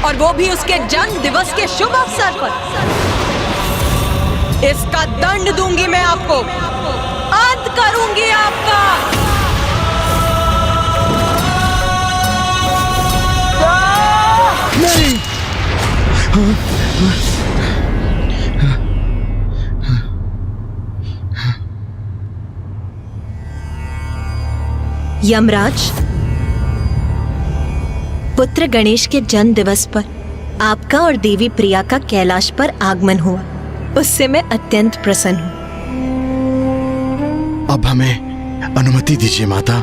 और वो भी उसके जन्म दिवस के शुभ अवसर पर। इसका दंड दूंगी मैं आपको, अंत करूंगी आपका। नहीं। यमराज, पुत्र गणेश के जन्म दिवस पर आपका और देवी प्रिया का कैलाश पर आगमन हुआ, उससे मैं अत्यंत प्रसन्न हूँ। अब हमें अनुमति दीजिए माता।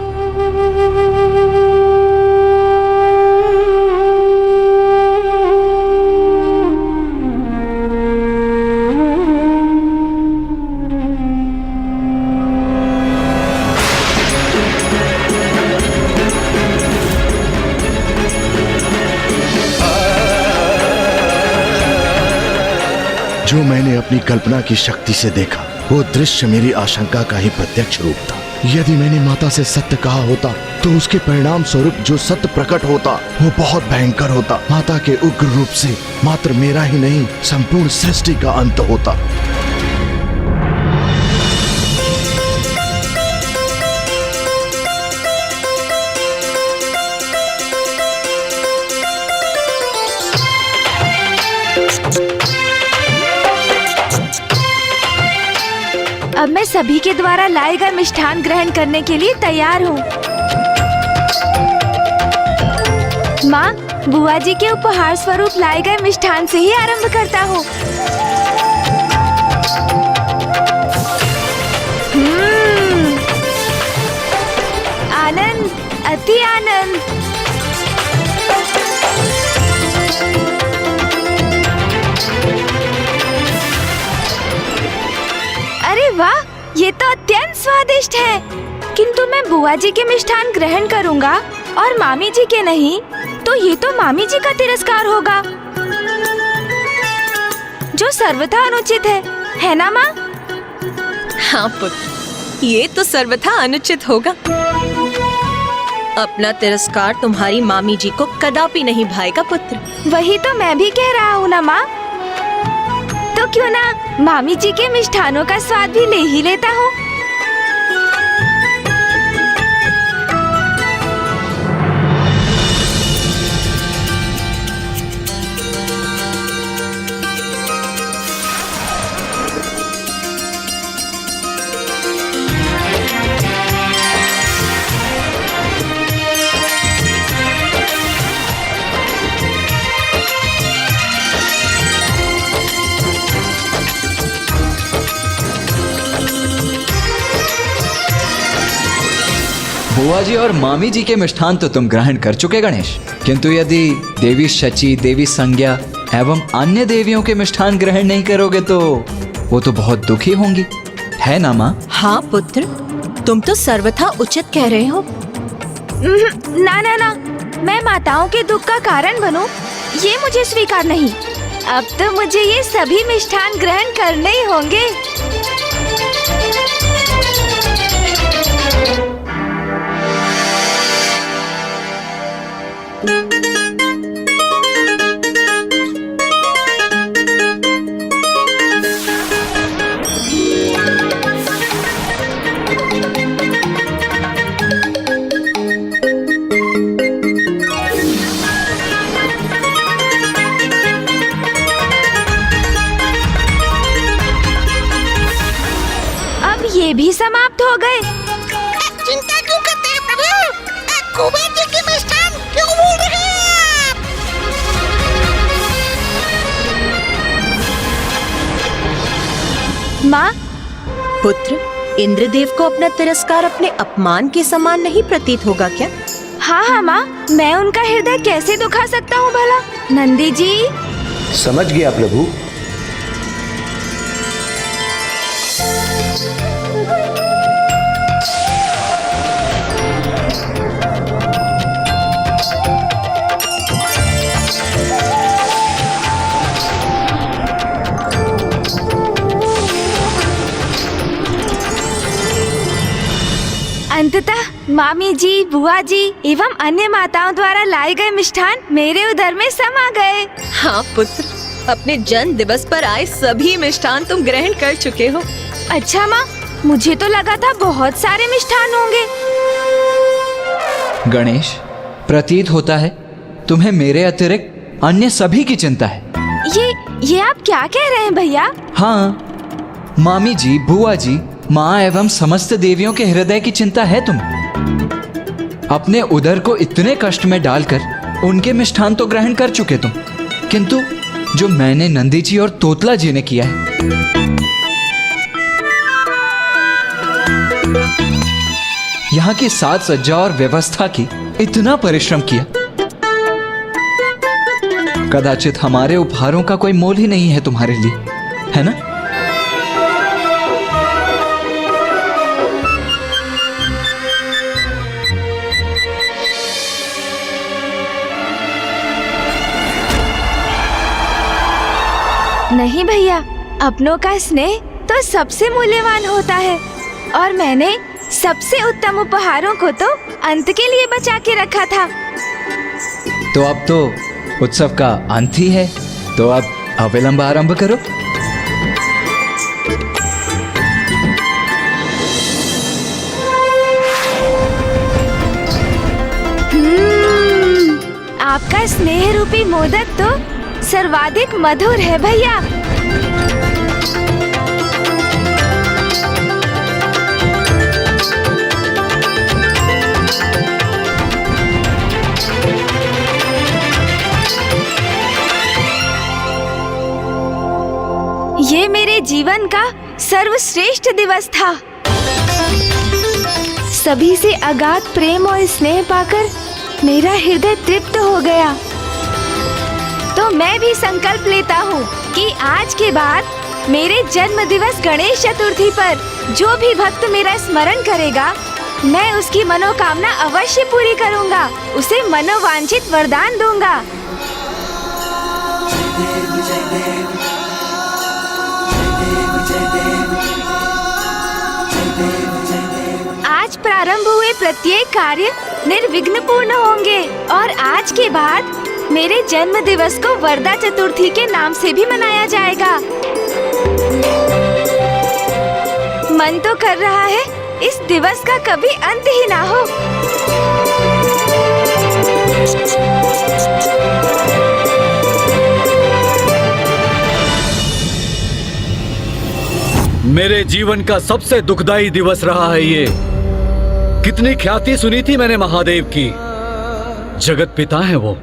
जो मैंने अपनी कल्पना की शक्ति से देखा, वो दृश्य मेरी आशंका का ही प्रत्यक्ष रूप था। यदि मैंने माता से सत्य कहा होता तो उसके परिणाम स्वरूप जो सत्य प्रकट होता वो बहुत भयंकर होता। माता के उग्र रूप से मात्र मेरा ही नहीं, संपूर्ण सृष्टि का अंत होता। अब मैं सभी के द्वारा लाए गए मिष्ठान ग्रहण करने के लिए तैयार हूँ। माँ, बुआ जी के उपहार स्वरूप लाए गए मिष्ठान से ही आरंभ करता हूँ। आनंद, अति आनंद। अरे वाह, ये तो अत्यंत स्वादिष्ट है। किंतु मैं बुआ जी के मिष्ठान ग्रहण करूंगा और मामी जी के नहीं, तो ये तो मामी जी का तिरस्कार होगा, जो सर्वथा अनुचित है ना माँ? हाँ पुत्र, ये तो सर्वथा अनुचित होगा। अपना तिरस्कार तुम्हारी मामी जी को कदापि नहीं भाएगा पुत्र। वही तो मैं भी कह रहा हूँ ना माँ। तो क्यों ना मामी जी के मिष्ठानों का स्वाद भी ले ही लेता हूँ। बुआ जी और मामी जी के मिष्ठान तो तुम ग्रहण कर चुके गणेश, किंतु यदि देवी शची, देवी संज्ञा एवं अन्य देवियों के मिष्ठान ग्रहण नहीं करोगे तो वो तो बहुत दुखी होंगी, है ना माँ? हाँ पुत्र, तुम तो सर्वथा उचित कह रहे हो। ना ना ना, मैं माताओं के दुख का कारण बनूं, ये मुझे स्वीकार नहीं। अब तो मुझे ये सभी मिष्ठान ग्रहण करने ही होंगे। ये भी समाप्त हो गए। चिंता क्यों करते हैं प्रभु? कुबेर जी के मिष्ठान क्यों भूल रहे हैं आप? माँ, पुत्र, इंद्रदेव को अपना तिरस्कार अपने अपमान के समान नहीं प्रतीत होगा क्या? हाँ हाँ माँ, मैं उनका हृदय कैसे दुखा सकता हूँ भला? नंदी जी। समझ गया प्रभु। अंततः मामी जी, बुआ जी एवं अन्य माताओं द्वारा लाए गए मिष्ठान मेरे उदर में समा गए। हाँ पुत्र, अपने जन्म दिवस पर आए सभी मिष्ठान तुम ग्रहण कर चुके हो। अच्छा माँ, मुझे तो लगा था बहुत सारे मिष्ठान होंगे। गणेश, प्रतीत होता है तुम्हें मेरे अतिरिक्त अन्य सभी की चिंता है। ये आप क्या कह रहे हैं भैया? हाँ, मामी जी, बुआ जी, माँ एवं समस्त देवियों के हृदय की चिंता है तुम्हें। अपने उदर को इतने कष्ट में डालकर उनके मिष्ठान तो ग्रहण कर चुके तुम, किंतु जो मैंने नंदी जी और तोतला जी ने किया है, यहाँ की साज सज्जा और व्यवस्था की इतना परिश्रम किया, कदाचित हमारे उपहारों का कोई मोल ही नहीं है तुम्हारे लिए, है ना? नहीं भैया, अपनों का स्नेह तो सबसे मूल्यवान होता है और मैंने सबसे उत्तम उपहारों को तो अंत के लिए बचा के रखा था। तो अब तो उत्सव का अंत ही है, तो अब अविलंब आरंभ करो। आपका स्नेह रूपी मोदक तो सर्वाधिक मधुर है भैया। ये मेरे जीवन का सर्वश्रेष्ठ दिवस था। सभी से अगाध प्रेम और स्नेह पाकर मेरा हृदय तृप्त हो गया। तो मैं भी संकल्प लेता हूँ कि आज के बाद मेरे जन्म दिवस गणेश चतुर्थी पर जो भी भक्त मेरा स्मरण करेगा, मैं उसकी मनोकामना अवश्य पूरी करूँगा, उसे मनोवांछित वरदान दूंगा। आज प्रारंभ हुए प्रत्येक कार्य निर्विघ्न पूर्ण होंगे और आज के बाद मेरे जन्म दिवस को वरदा चतुर्थी के नाम से भी मनाया जाएगा। मन तो कर रहा है इस दिवस का कभी अंत ही ना हो। मेरे जीवन का सबसे दुखदाई दिवस रहा है ये। कितनी ख्याति सुनी थी मैंने महादेव की। जगत पिता है वो,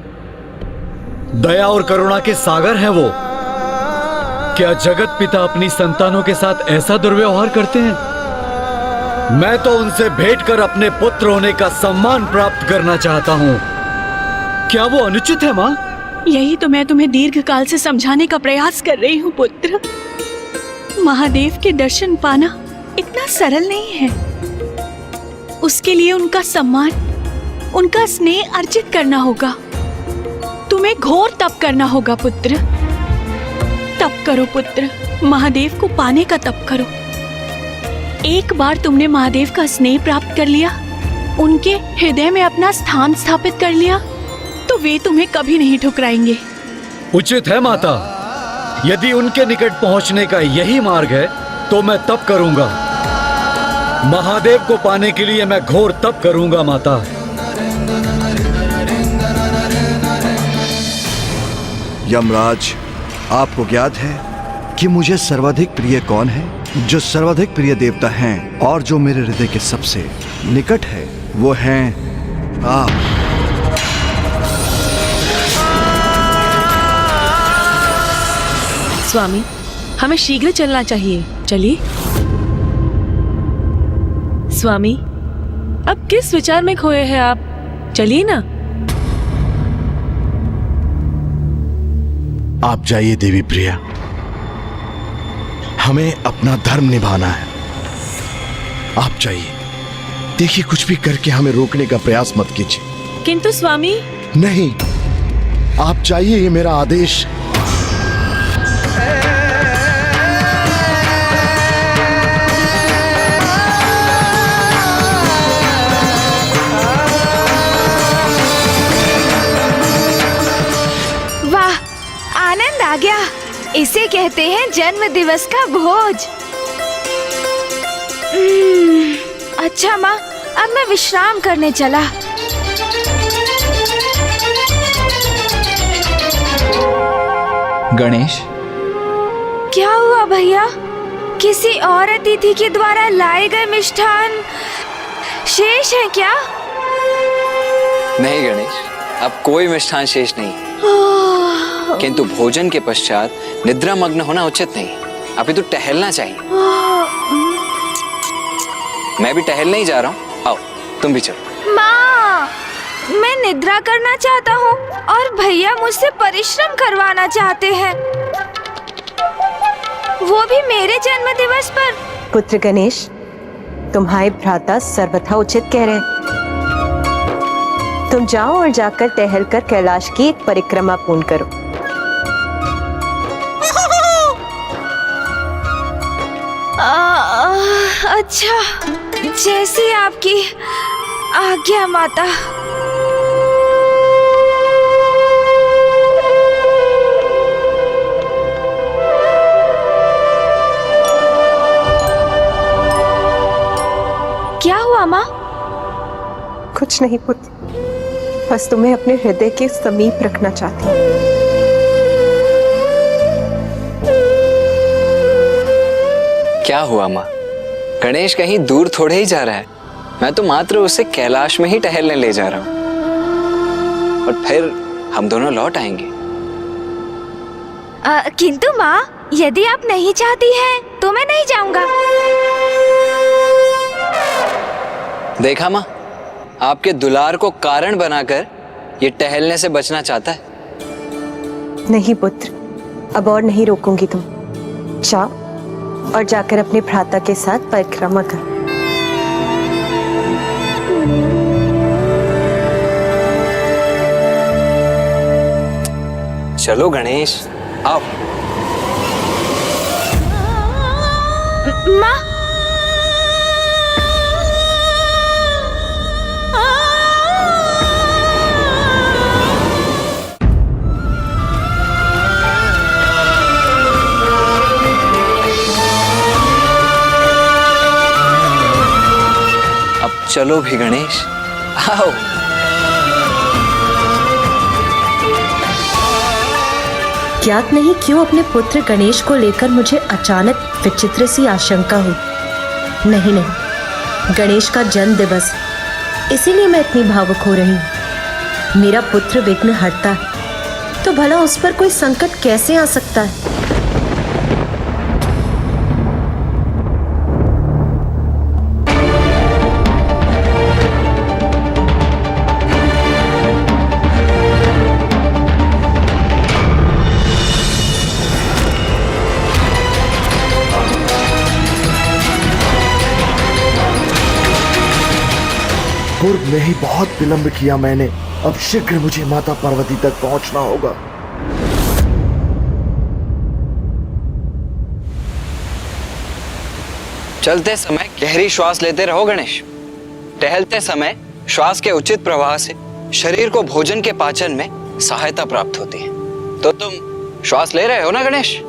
दया और करुणा के सागर है वो। क्या जगत पिता अपनी संतानों के साथ ऐसा दुर्व्यवहार करते हैं? मैं तो उनसे भेंट कर अपने पुत्र होने का सम्मान प्राप्त करना चाहता हूँ। क्या वो अनुचित है माँ? यही तो मैं तुम्हें दीर्घ काल से समझाने का प्रयास कर रही हूँ पुत्र। महादेव के दर्शन पाना इतना सरल नहीं है। उसके लिए उनका सम्मान, उनका स्नेह अर्जित करना होगा। तुम्हें घोर तप करना होगा पुत्र। तप करो पुत्र, महादेव को पाने का तप करो। एक बार तुमने महादेव का स्नेह प्राप्त कर लिया, उनके हृदय में अपना स्थान स्थापित कर लिया, तो वे तुम्हें कभी नहीं ठुकराएंगे। उचित है माता। यदि उनके निकट पहुंचने का यही मार्ग है तो मैं तप करूंगा। महादेव को पाने के लिए मैं घोर तप करूंगा माता। यमराज, आपको ज्ञात है कि मुझे सर्वाधिक प्रिय कौन है? जो सर्वाधिक प्रिय देवता हैं और जो मेरे हृदय के सबसे निकट है, वो हैं आप। स्वामी, हमें शीघ्र चलना चाहिए। चलिए। स्वामी, अब किस विचार में खोए हैं आप? चलिए ना। आप जाइए देवी प्रिया, हमें अपना धर्म निभाना है। आप जाइए। देखिए, कुछ भी करके हमें रोकने का प्रयास मत कीजिए। किंतु स्वामी। नहीं, आप जाइए, ये मेरा आदेश। वाह, आनंद आ गया। इसे कहते हैं जन्म दिवस का भोज। अच्छा माँ, अब मैं विश्राम करने चला। गणेश, क्या हुआ भैया? किसी और अतिथि के द्वारा लाए गए मिष्ठान शेष है क्या? नहीं गणेश, अब कोई मिष्ठान शेष नहीं। किंतु भोजन के पश्चात निद्रा मग्न होना उचित नहीं। अभी तो टहलना चाहिए। मैं भी टहलने ही जा रहा हूँ। आओ, तुम भी चलो। माँ, मैं निद्रा करना चाहता हूँ और भैया मुझसे परिश्रम करवाना चाहते हैं, वो भी मेरे जन्म दिवस पर। पुत्र गणेश, तुम्हारे भ्राता सर्वथा उचित कह रहे हैं। तुम जाओ और जाकर टहलकर कैलाश की एक परिक्रमा पूर्ण करो। अच्छा, जैसी आपकी आज्ञा माता। क्या हुआ माँ? कुछ नहीं पुत्र, बस तुम्हें अपने हृदय के समीप रखना चाहती हूँ। क्या हुआ माँ? गणेश कहीं दूर थोड़े ही जा रहा है। मैं तो मात्र उसे कैलाश में ही टहलने ले जा रहा हूँ और फिर हम दोनों लौट आएंगे। किंतु माँ, यदि आप नहीं चाहती हैं तो मैं नहीं जाऊंगा। देखा माँ, आपके दुलार को कारण बनाकर ये टहलने से बचना चाहता है। नहीं पुत्र, अब और नहीं रोकूंगी। तुम जाओ और जाकर अपने भ्राता के साथ परिक्रमा कर। चलो गणेश, आओ। माँ, चलो भी गणेश, आओ। ज्ञात नहीं क्यों अपने पुत्र गणेश को लेकर मुझे अचानक विचित्र सी आशंका हुई। नहीं नहीं, गणेश का जन्म दिवस, इसीलिए मैं इतनी भावुक हो रही हूँ। मेरा पुत्र विघ्न हरता है, तो भला उस पर कोई संकट कैसे आ सकता है? पूर्व में ही बहुत विलंब किया मैंने। अब शीघ्र मुझे माता पार्वती तक पहुंचना होगा। चलते समय गहरी श्वास लेते रहो गणेश। टहलते समय श्वास के उचित प्रवाह से शरीर को भोजन के पाचन में सहायता प्राप्त होती है। तो तुम श्वास ले रहे हो ना गणेश?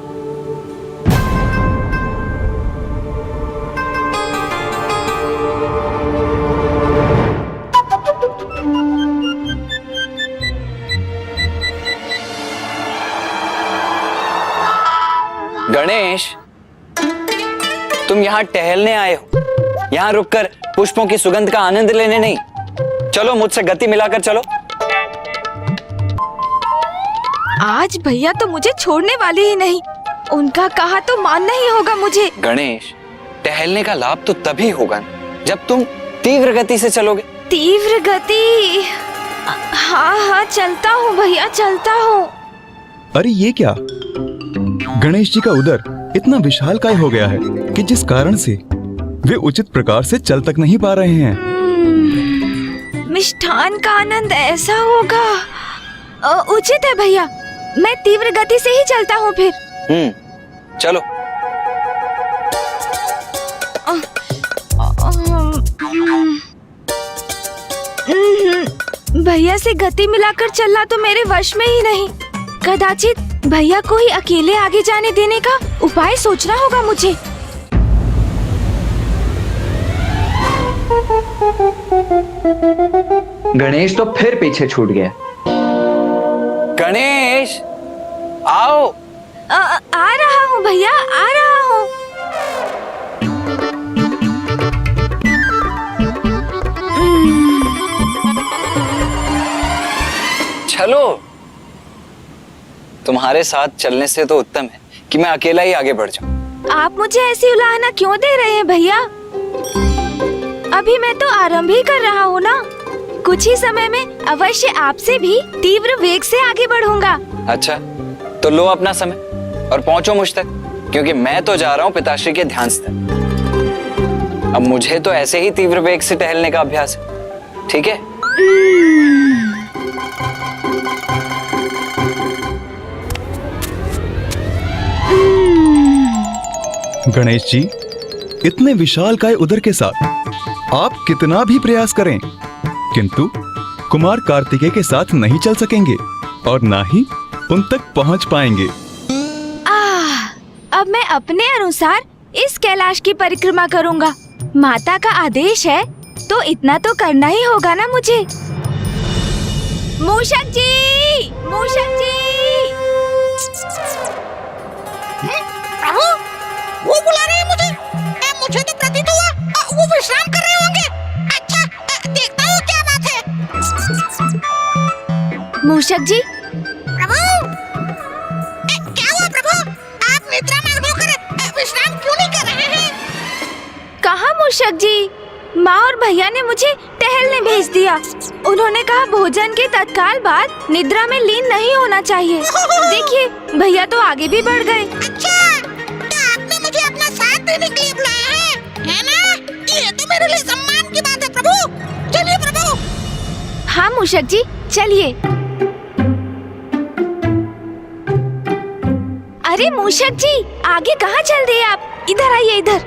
गणेश, तुम यहाँ टहलने आए हो, यहाँ रुककर पुष्पों की सुगंध का आनंद लेने नहीं। चलो मुझसे गति मिलाकर चलो। आज भैया तो मुझे छोड़ने वाले ही नहीं। उनका कहा तो मानना ही होगा मुझे। गणेश, टहलने का लाभ तो तभी होगा ना जब तुम तीव्र गति से चलोगे। तीव्र गति? हाँ हाँ चलता हूँ भैया, चलता हूँ। अरे ये क्या, गणेश जी का उदर इतना विशालकाय हो गया है कि जिस कारण से वे उचित प्रकार से चल तक नहीं पा रहे हैं। मिष्ठान का आनंद ऐसा होगा। उचित है भैया, मैं तीव्र गति से ही चलता हूँ फिर। चलो। भैया से गति मिलाकर चलना तो मेरे वश में ही नहीं। कदाचित भैया को ही अकेले आगे जाने देने का उपाय सोचना होगा मुझे। गणेश तो फिर पीछे छूट गया। गणेश, आओ। आ रहा हूँ भैया, आ रहा हूँ। चलो। तुम्हारे साथ चलने से तो उत्तम है कि मैं अकेला ही आगे बढ़ जाऊं। आप मुझे ऐसी उलाहना क्यों दे रहे हैं भैया? अभी मैं तो आरंभ ही कर रहा हूँ ना। कुछ ही समय में अवश्य आपसे भी तीव्र वेग से आगे बढ़ूंगा। अच्छा, तो लो अपना समय और पहुंचो मुझ तक, क्योंकि मैं तो जा रहा हूँ पिताश्री के ध्यान स्थल। अब मुझे तो ऐसे ही तीव्र वेग से टहलने का अभ्यास है, ठीक है? गणेश जी, इतने विशालकाय उदर के साथ आप कितना भी प्रयास करें, किंतु कुमार कार्तिकेय के साथ नहीं चल सकेंगे और ना ही उन तक पहुंच पाएंगे। अब मैं अपने अनुसार इस कैलाश की परिक्रमा करूंगा। माता का आदेश है तो इतना तो करना ही होगा ना मुझे। मूषक जी, मूषक जी। प्रभु, वो बुला रहे हैं मुझे। मुझे तो प्रतीत हुआ वो विश्राम कर रहे होंगे। अच्छा, देखता हूँ क्या बात है। मूषक जी। प्रभु, क्या हुआ प्रभु? आप निद्रा मग्न होकर विश्राम क्यों नहीं कर रहे हैं? कहाँ मूषक जी? माँ और भैया ने मुझे टहलने भेज दिया। उन्होंने कहा भोजन के तत्काल बाद निद्रा में लीन नहीं होना चाहिए। देखिए, भैया तो आगे भी बढ़ गए। अच्छा, तो आपने मुझे अपना साथ देने के लिए बुलाया है ना? ये तो मेरे लिए सम्मान की बात है प्रभु। चलिए प्रभु। हाँ मूषक जी, चलिए। अरे मूषक जी, आगे कहाँ चल दिए आप? इधर आइए, इधर।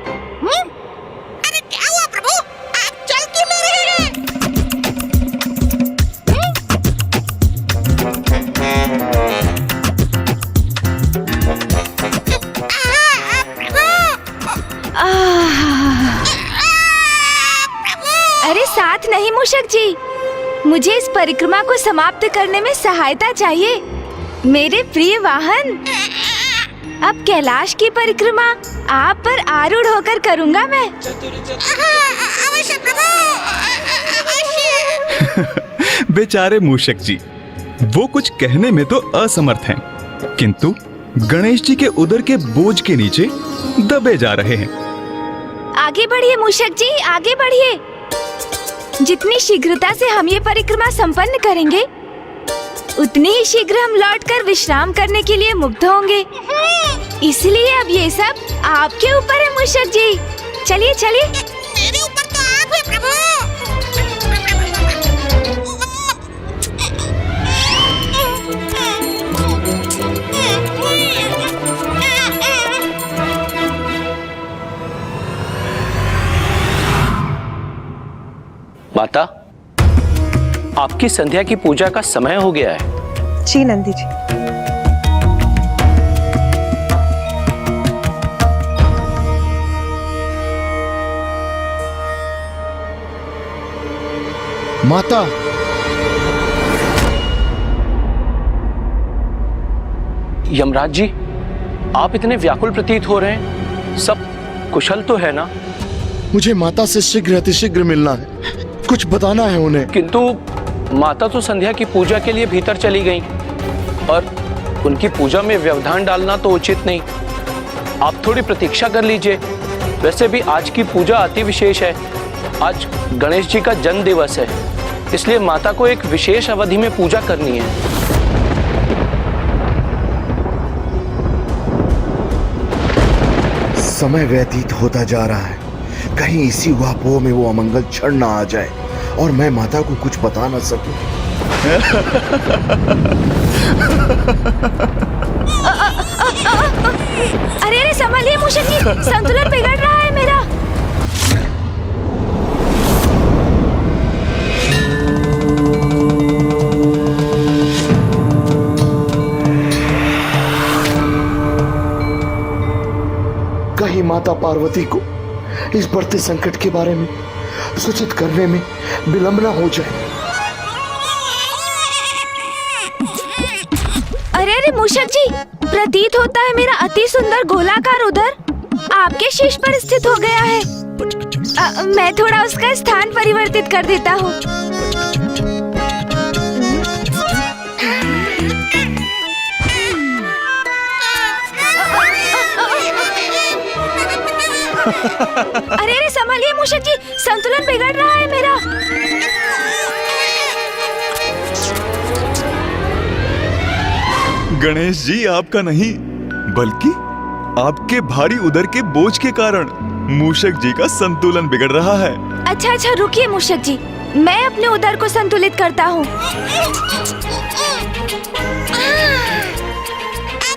अरे क्या हुआ प्रभु? आप चल क्यों नहीं रहे हैं? अरे साथ नहीं मूषक जी, मुझे इस परिक्रमा को समाप्त करने में सहायता चाहिए। मेरे प्रिय वाहन, अब कैलाश की परिक्रमा आप पर आरूढ़ होकर करूंगा मैं। अवश्य प्रभु, अवश्य। बेचारे मूषक जी, वो कुछ कहने में तो असमर्थ हैं, किंतु गणेश जी के उदर के बोझ के नीचे दबे जा रहे हैं। आगे बढ़िए मूषक जी, आगे बढ़िए। जितनी शीघ्रता से हम ये परिक्रमा संपन्न करेंगे, उतनी ही शीघ्र हम लौटकर विश्राम करने के लिए मुक्त होंगे। इसलिए अब ये सब आपके ऊपर है मूषक जी। चलिए चलिए। मेरे ऊपर तो आप है प्रभु। माता, आपकी संध्या की पूजा का समय हो गया है। जी नंदी जी। माता, यमराज जी, आप इतने व्याकुल प्रतीत हो रहे हैं, सब कुशल तो है ना? मुझे माता से शीघ्र अतिशीघ्र मिलना है, कुछ बताना है उन्हें। किंतु माता तो संध्या की पूजा के लिए भीतर चली गईं और उनकी पूजा में व्यवधान डालना तो उचित नहीं। आप थोड़ी प्रतीक्षा कर लीजिए। वैसे भी आज की पूजा अति विशेष है। आज गणेश जी का जन्म दिवस है, इसलिए माता को एक विशेष अवधि में पूजा करनी है। समय व्यतीत होता जा रहा है, कहीं इसी ऊहापोह में वो अमंगल क्षण ना आ जाए और मैं माता को कुछ बता ना सकूं। अरे अरे संभालिए मूषक जी, संतुलन बिगड़ रहा है मेरा। कहीं माता पार्वती को इस बढ़ते संकट के बारे में सूचित करने में विलंब न हो जाए। अरे अरे मूषक जी, प्रतीत होता है मेरा अति सुंदर गोलाकार उदर आपके शीश पर स्थित हो गया है। मैं थोड़ा उसका स्थान परिवर्तित कर देता हूँ। अरे अरे संभालिए मूषक जी, संतुलन बिगड़ रहा है मेरा। गणेश जी आपका नहीं, बल्कि आपके भारी उदर के बोझ के कारण मूषक जी का संतुलन बिगड़ रहा है। अच्छा अच्छा रुकिए मूषक जी, मैं अपने उदर को संतुलित करता हूँ। अब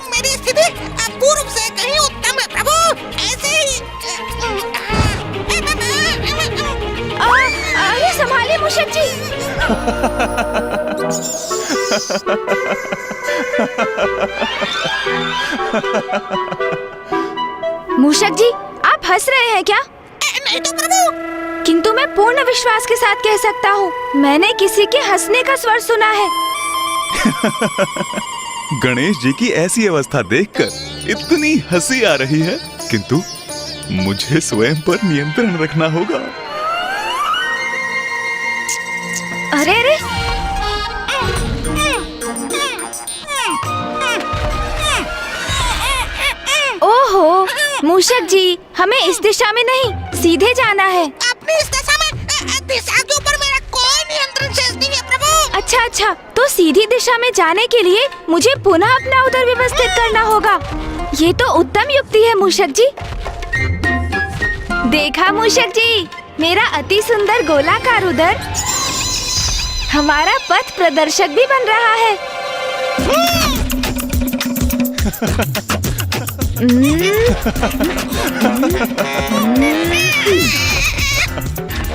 मेरी स्थिति पूर्व से कहीं उत्तम है प्रभु। ऐसे ही अरे संभालिए मूषक जी। मूषक जी, आप हंस रहे हैं क्या? नहीं तो प्रभु। किंतु मैं पूर्ण विश्वास के साथ कह सकता हूँ, मैंने किसी के हंसने का स्वर सुना है। गणेश जी की ऐसी अवस्था देखकर इतनी हंसी आ रही है, किंतु मुझे स्वयं पर नियंत्रण रखना होगा। अरे अरे ओहो मूषक जी, हमें इस दिशा में नहीं, सीधे जाना है। अपनी इस दिशा में दिशा के ऊपर मेरा कोई नियंत्रण शेष नहीं है प्रभु। अच्छा अच्छा, तो सीधी दिशा में जाने के लिए मुझे पुनः अपना उदर व्यवस्थित करना होगा। ये तो उत्तम युक्ति है मूषक जी। देखा मूषक जी, मेरा अति सुंदर गोलाकार उदर हमारा पथ प्रदर्शक भी बन रहा है।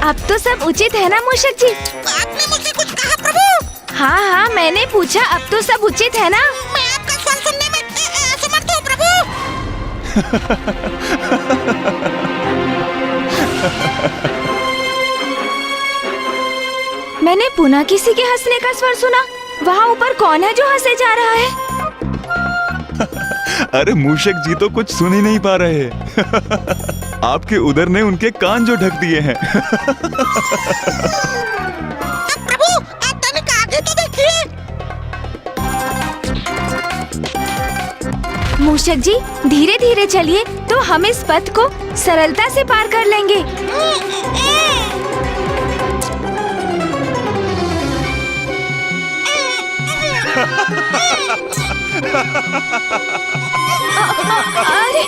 अब तो सब उचित है ना मूषक जी? आपने मुझसे कुछ कहा प्रभु? हाँ हाँ मैंने पूछा, अब तो सब उचित है ना? मैं आपका स्वर सुनने में असमर्थ हूँ प्रभु। मैंने पुनः किसी के हंसने का स्वर सुना। वहाँ ऊपर कौन है जो हंसे जा रहा है? अरे मूषक जी तो कुछ सुन ही नहीं पा रहे। आपके उदर ने उनके कान जो ढक दिए हैं। प्रभु, आप तनिक आगे तो देखिए। मूषक जी धीरे धीरे चलिए, तो हम इस पथ को सरलता से पार कर लेंगे। अरे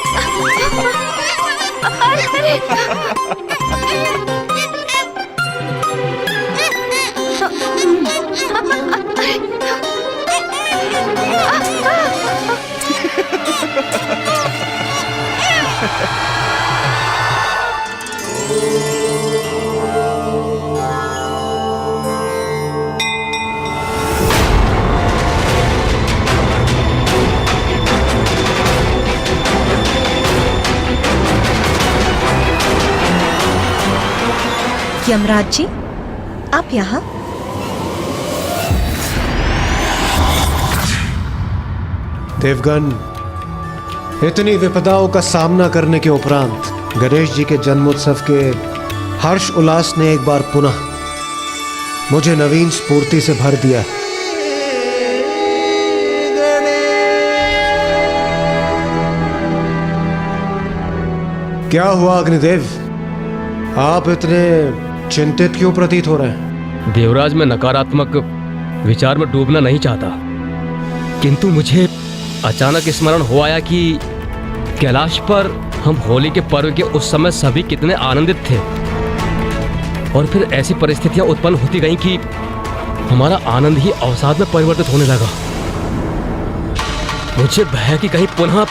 यमराज जी, आप यहाँ? देवगन, इतनी विपदाओं का सामना करने के उपरांत गणेश जी के जन्मोत्सव के हर्ष उल्लास ने एक बार पुनः मुझे नवीन स्फूर्ति से भर दिया। क्या हुआ अग्निदेव, आप इतने चिंतित क्यों प्रतीत हो रहे हैं? देवराज, मैं नकारात्मक विचार में डूबना नहीं चाहता, किंतु मुझे अचानक स्मरण हो आया कि कैलाश पर हम होली के पर्व के उस समय सभी कितने आनंदित थे, और फिर ऐसी परिस्थितियां उत्पन्न होती गईं कि हमारा आनंद ही अवसाद में परिवर्तित होने लगा। मुझे भय है कि कहीं पुनः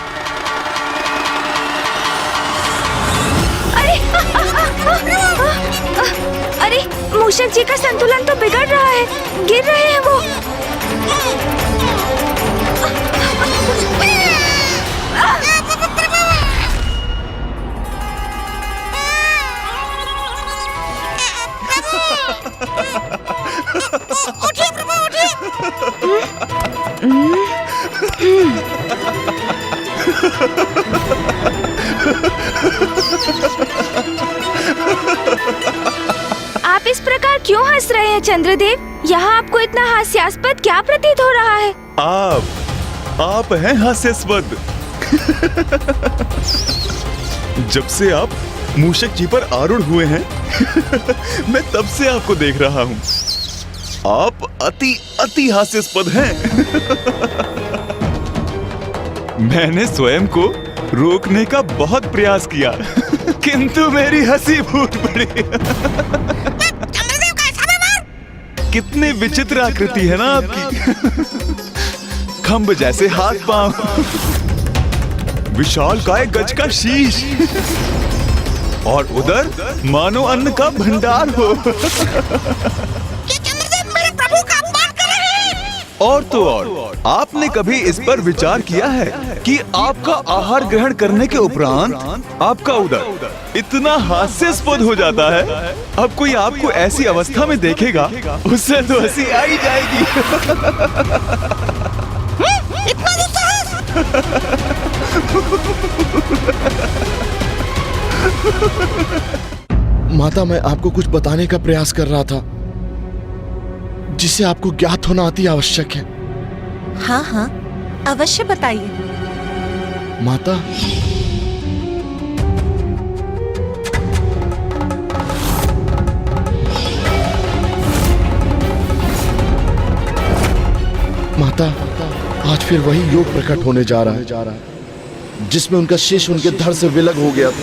अरे मूषक जी का संतुलन तो बिगड़ रहा है, गिर रहे हैं वो। उठिए प्रभु, उठिए। आप इस प्रकार क्यों हंस रहे हैं चंद्रदेव? यहाँ आपको इतना हास्यास्पद क्या प्रतीत हो रहा है? आप हैं हास्यास्पद। जब से आप मूषक जी पर आरूढ़ हुए हैं मैं तब से आपको देख रहा हूँ। आप अति हास्यास्पद हैं। मैंने स्वयं को रोकने का बहुत प्रयास किया किंतु मेरी हंसी फूट पड़ी। कितनी विचित्र आकृति है ना आपकी। खंभ जैसे हाथ पांव, विशालकाय गज का शीश, और उधर मानो अन्न का भंडार हो। मेरे प्रभु का अपमान कर रहे हैं। और तो और, आपने कभी इस पर विचार किया है कि आपका आहार ग्रहण करने के उपरांत आपका उदर इतना हास्यास्पद हो जाता है, अब कोई आपको ऐसी अवस्था में देखेगा उससे तो हंसी आ ही जाएगी। इतना माता, मैं आपको कुछ बताने का प्रयास कर रहा था जिसे आपको ज्ञात होना अति आवश्यक है। हाँ हाँ, अवश्य बताइए। माता, माता, आज फिर वही योग प्रकट होने जा रहा है जिसमें उनका शीश उनके धड़ से विलग हो गया था।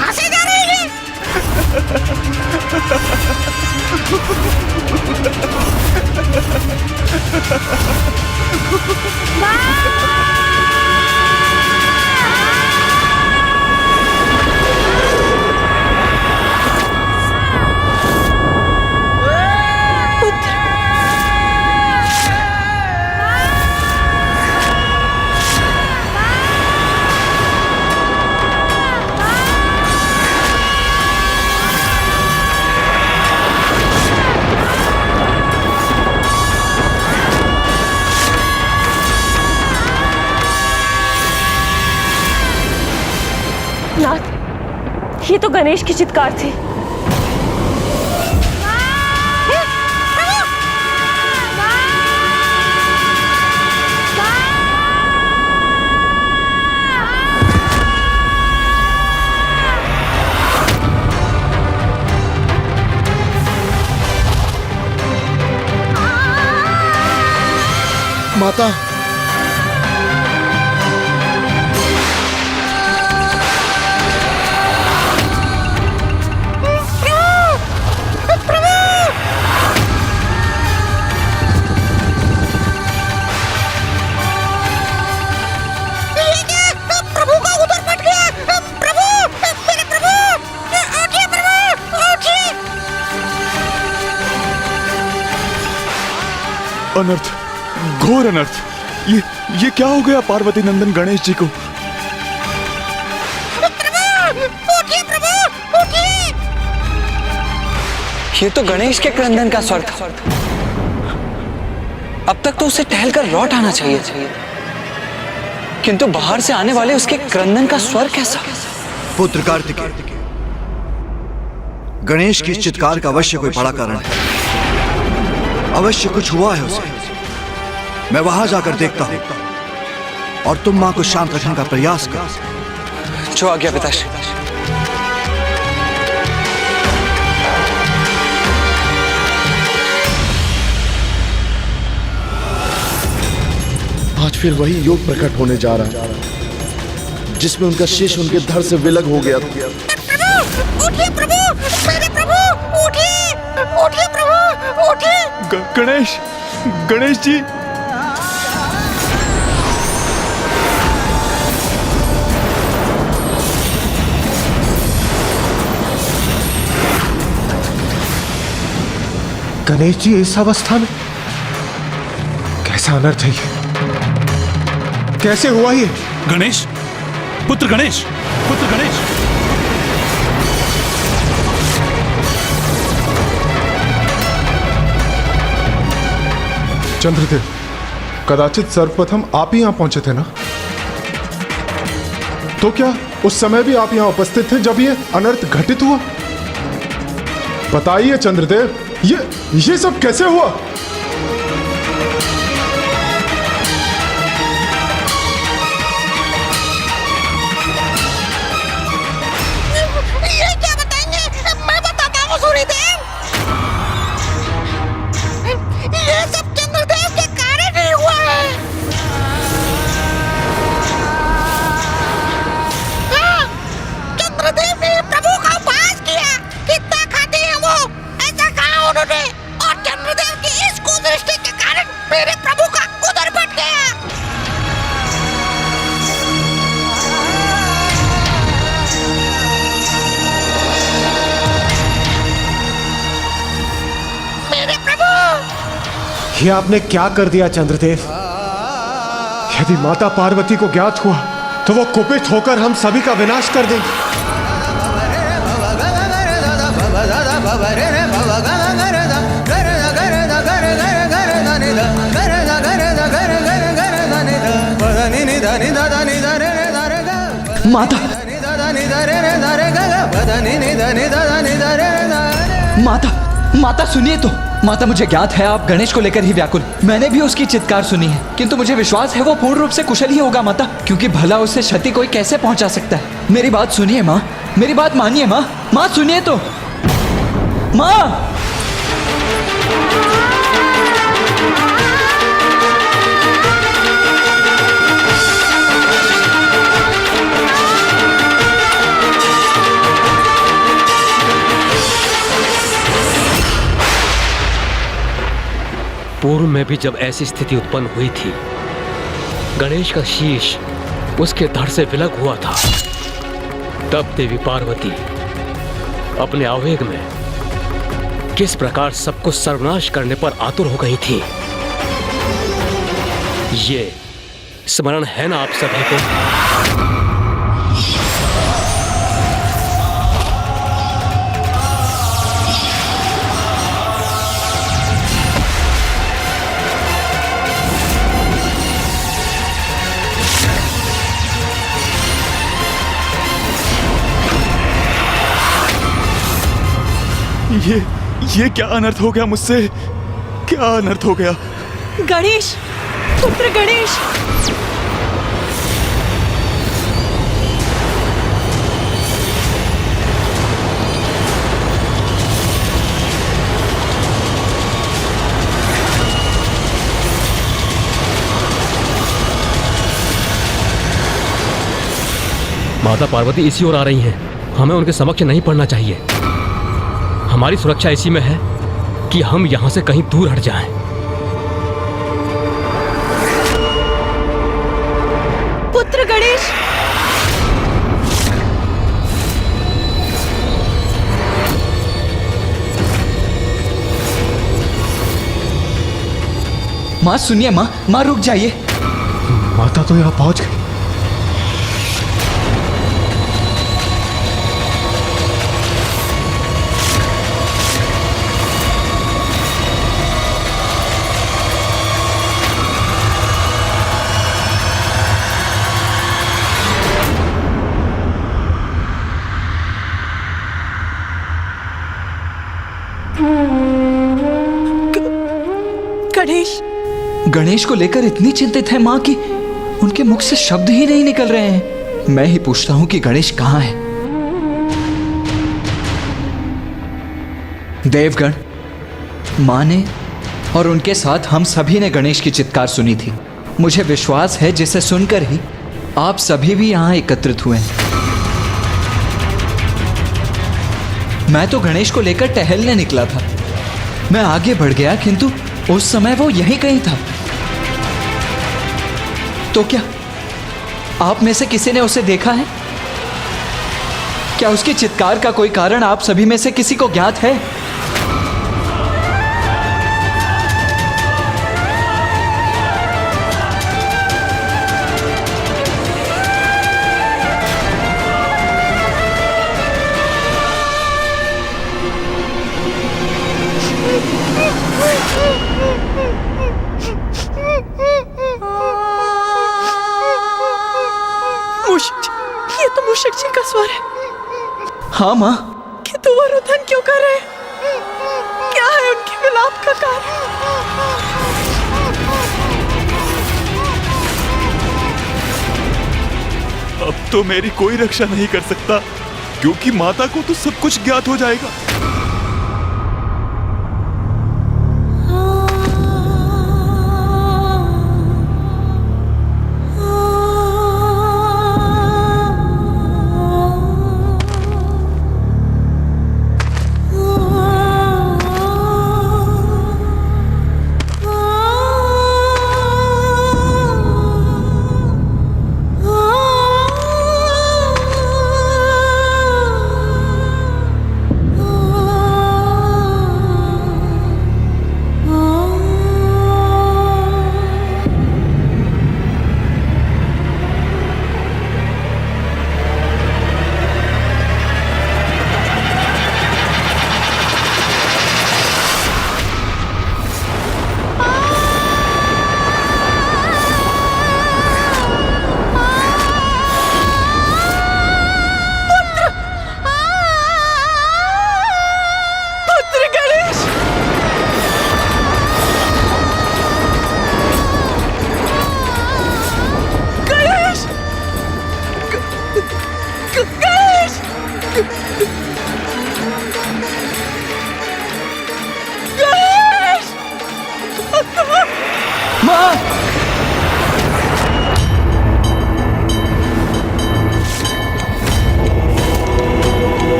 हंसे जा रहे हैं। नाथ, ये तो गणेश की चित्कार थी। माता, अनर्थ, घोर अनर्थ। ये क्या हो गया पार्वती नंदन गणेश जी को? उठिए प्रभु, उठिए। ये तो गणेश के क्रंदन का स्वर था। अब तक तो उसे टहलकर लौट आना चाहिए, किंतु बाहर से आने वाले उसके क्रंदन का स्वर कैसा? पुत्र कार्तिकेय, गणेश की इस चित्कार का अवश्य कोई बड़ा कारण है। अवश्य कुछ हुआ है उसे। मैं वहां जाकर देखता हूं और तुम मां को शांत रखने का प्रयास करो। जो आज्ञा पिताश्री। आज फिर वही योग प्रकट होने जा रहा है जिसमें उनका शीश उनके धड़ से विलग हो गया था। प्रभु, उठिए प्रभु, मेरे प्रभु, उठिए, उठिए प्रभु, उठिए। गणेश जी। गणेश जी इस अवस्था में? कैसा अनर्थ है ये? कैसे हुआ ये? गणेश, पुत्र गणेश, पुत्र गणेश। चंद्रदेव, कदाचित सर्वप्रथम आप ही यहां पहुंचे थे ना? तो क्या उस समय भी आप यहां उपस्थित थे जब ये अनर्थ घटित हुआ? बताइए चंद्रदेव, ये सब कैसे हुआ? ये क्या बताएंगे? मैं बताता हूँ सूर्यदेव। ये सब चंद्रदेव के कारण ही हुआ है। हाँ, चंद्रदेव ने प्रभु का उपहास किया। कितना खाते हैं वो, ऐसा कहा उन्होंने। और चंद्रदेव की इस कुदृष्टि के कारण मेरे प्रभु का उदर फट गया। ये आपने क्या कर दिया चंद्रदेव? यदि माता पार्वती को ज्ञात हुआ तो वो कुपित होकर हम सभी का विनाश कर देंगी। माता, माता सुनिए तो। माता, मुझे ज्ञात है आप गणेश को लेकर ही व्याकुल। मैंने भी उसकी चित्कार सुनी है, किंतु मुझे विश्वास है वो पूर्ण रूप से कुशल ही होगा माता, क्योंकि भला उससे क्षति कोई कैसे पहुंचा सकता है। मेरी बात सुनिए माँ, मेरी बात मानिए माँ। माँ सुनिए तो। माँ, पूर्व में भी जब ऐसी स्थिति उत्पन्न हुई थी, गणेश का शीश उसके धड़ से विलग हुआ था। तब देवी पार्वती अपने आवेग में किस प्रकार सबको सर्वनाश करने पर आतुर हो गई थी, ये स्मरण है ना आप सभी को? ये क्या अनर्थ हो गया मुझसे? क्या अनर्थ हो गया? गणेश, पुत्र गणेश। माता पार्वती इसी ओर आ रही हैं। हमें उनके समक्ष नहीं पड़ना चाहिए। हमारी सुरक्षा इसी में है कि हम यहां से कहीं दूर हट जाएं। पुत्र गणेश, माँ सुनिए, माँ रुक जाइए। माता तो यहाँ पहुंच गई। गणेश को लेकर इतनी चिंतित है माँ कि उनके मुख से शब्द ही नहीं निकल रहे हैं। मैं ही पूछता हूँ कि गणेश कहाँ है। देवगण, माँ ने और उनके साथ हम सभी ने गणेश की चित्कार सुनी थी। मुझे विश्वास है जिसे सुनकर ही आप सभी भी यहाँ एकत्रित हुए हैं। मैं तो गणेश को लेकर टहलने निकला था। मैं आगे बढ़ गया किंतु उस समय वो यहीं कहीं था। तो क्या आप में से किसी ने उसे देखा है? क्या उसकी चित्कार का कोई कारण आप सभी में से किसी को ज्ञात है? ये तो मूषक जी का स्वर है। हाँ माँ। कि तू वो रुदन क्यों कर रहे हैं? क्या है उनके विलाप का कारण? अब तो मेरी कोई रक्षा नहीं कर सकता, क्योंकि माता को तो सब कुछ ज्ञात हो जाएगा।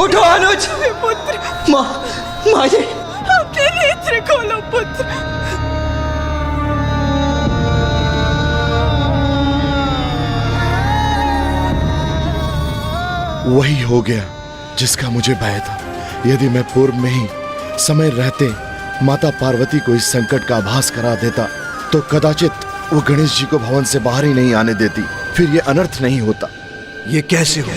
उठो अनुज। पुत्र, माँ जी, अपने नेत्र खोलो पुत्र। वही हो गया जिसका मुझे भय था। यदि मैं पूर्व में ही समय रहते माता पार्वती को इस संकट का आभास करा देता तो कदाचित वो गणेश जी को भवन से बाहर ही नहीं आने देती, फिर ये अनर्थ नहीं होता। ये कैसे हो?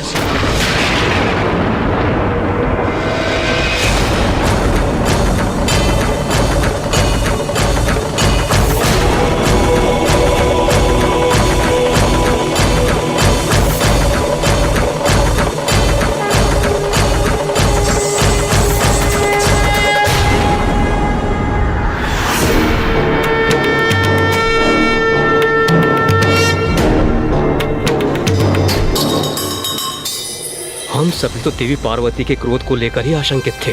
हम सभी तो देवी पार्वती के क्रोध को लेकर ही आशंकित थे।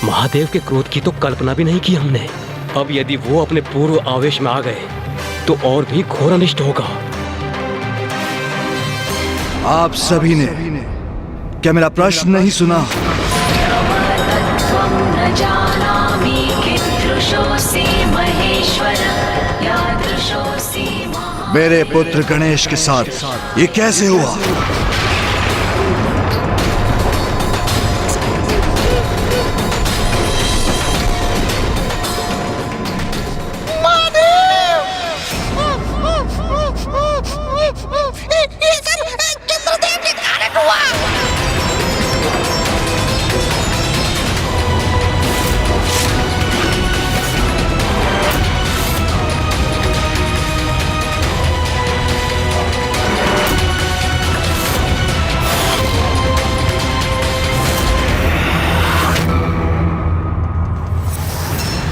महादेव के क्रोध की तो कल्पना भी नहीं की हमने। अब यदि वो अपने पूर्व आवेश में आ गए तो और भी घोर अनिष्ट होगा। आप सभी ने क्या मेरा प्रश्न नहीं सुना? यादृशोऽसि महेश्वर यादृशोऽसि मेरे पुत्र गणेश के साथ ये कैसे हुआ? ये सब चंद्रदेव के कारण हुआ।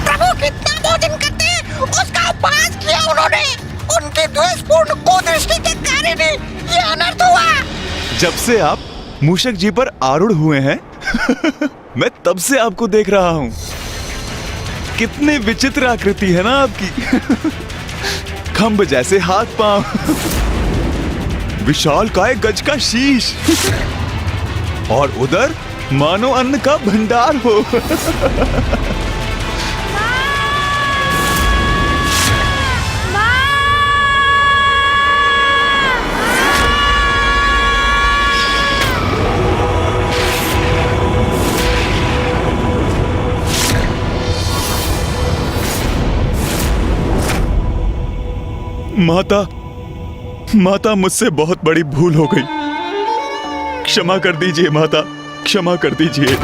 प्रभु कितना भोजन करते हैं उसका उपहास किया उन्होंने। उनके द्वेषपूर्ण कुदृष्टि के कारण ही ये अनर्थ हुआ। जब से आप मूषक जी पर आरूढ़ हुए हैं मैं तब से आपको देख रहा हूँ। कितनी विचित्र आकृति है ना आपकी। खंभ जैसे हाथ पांव, विशाल काय गज का शीश और उधर मानो अन्न का भंडार हो। माता मुझसे बहुत बड़ी भूल हो गई। क्षमा कर दीजिए माता, क्षमा कर दीजिए।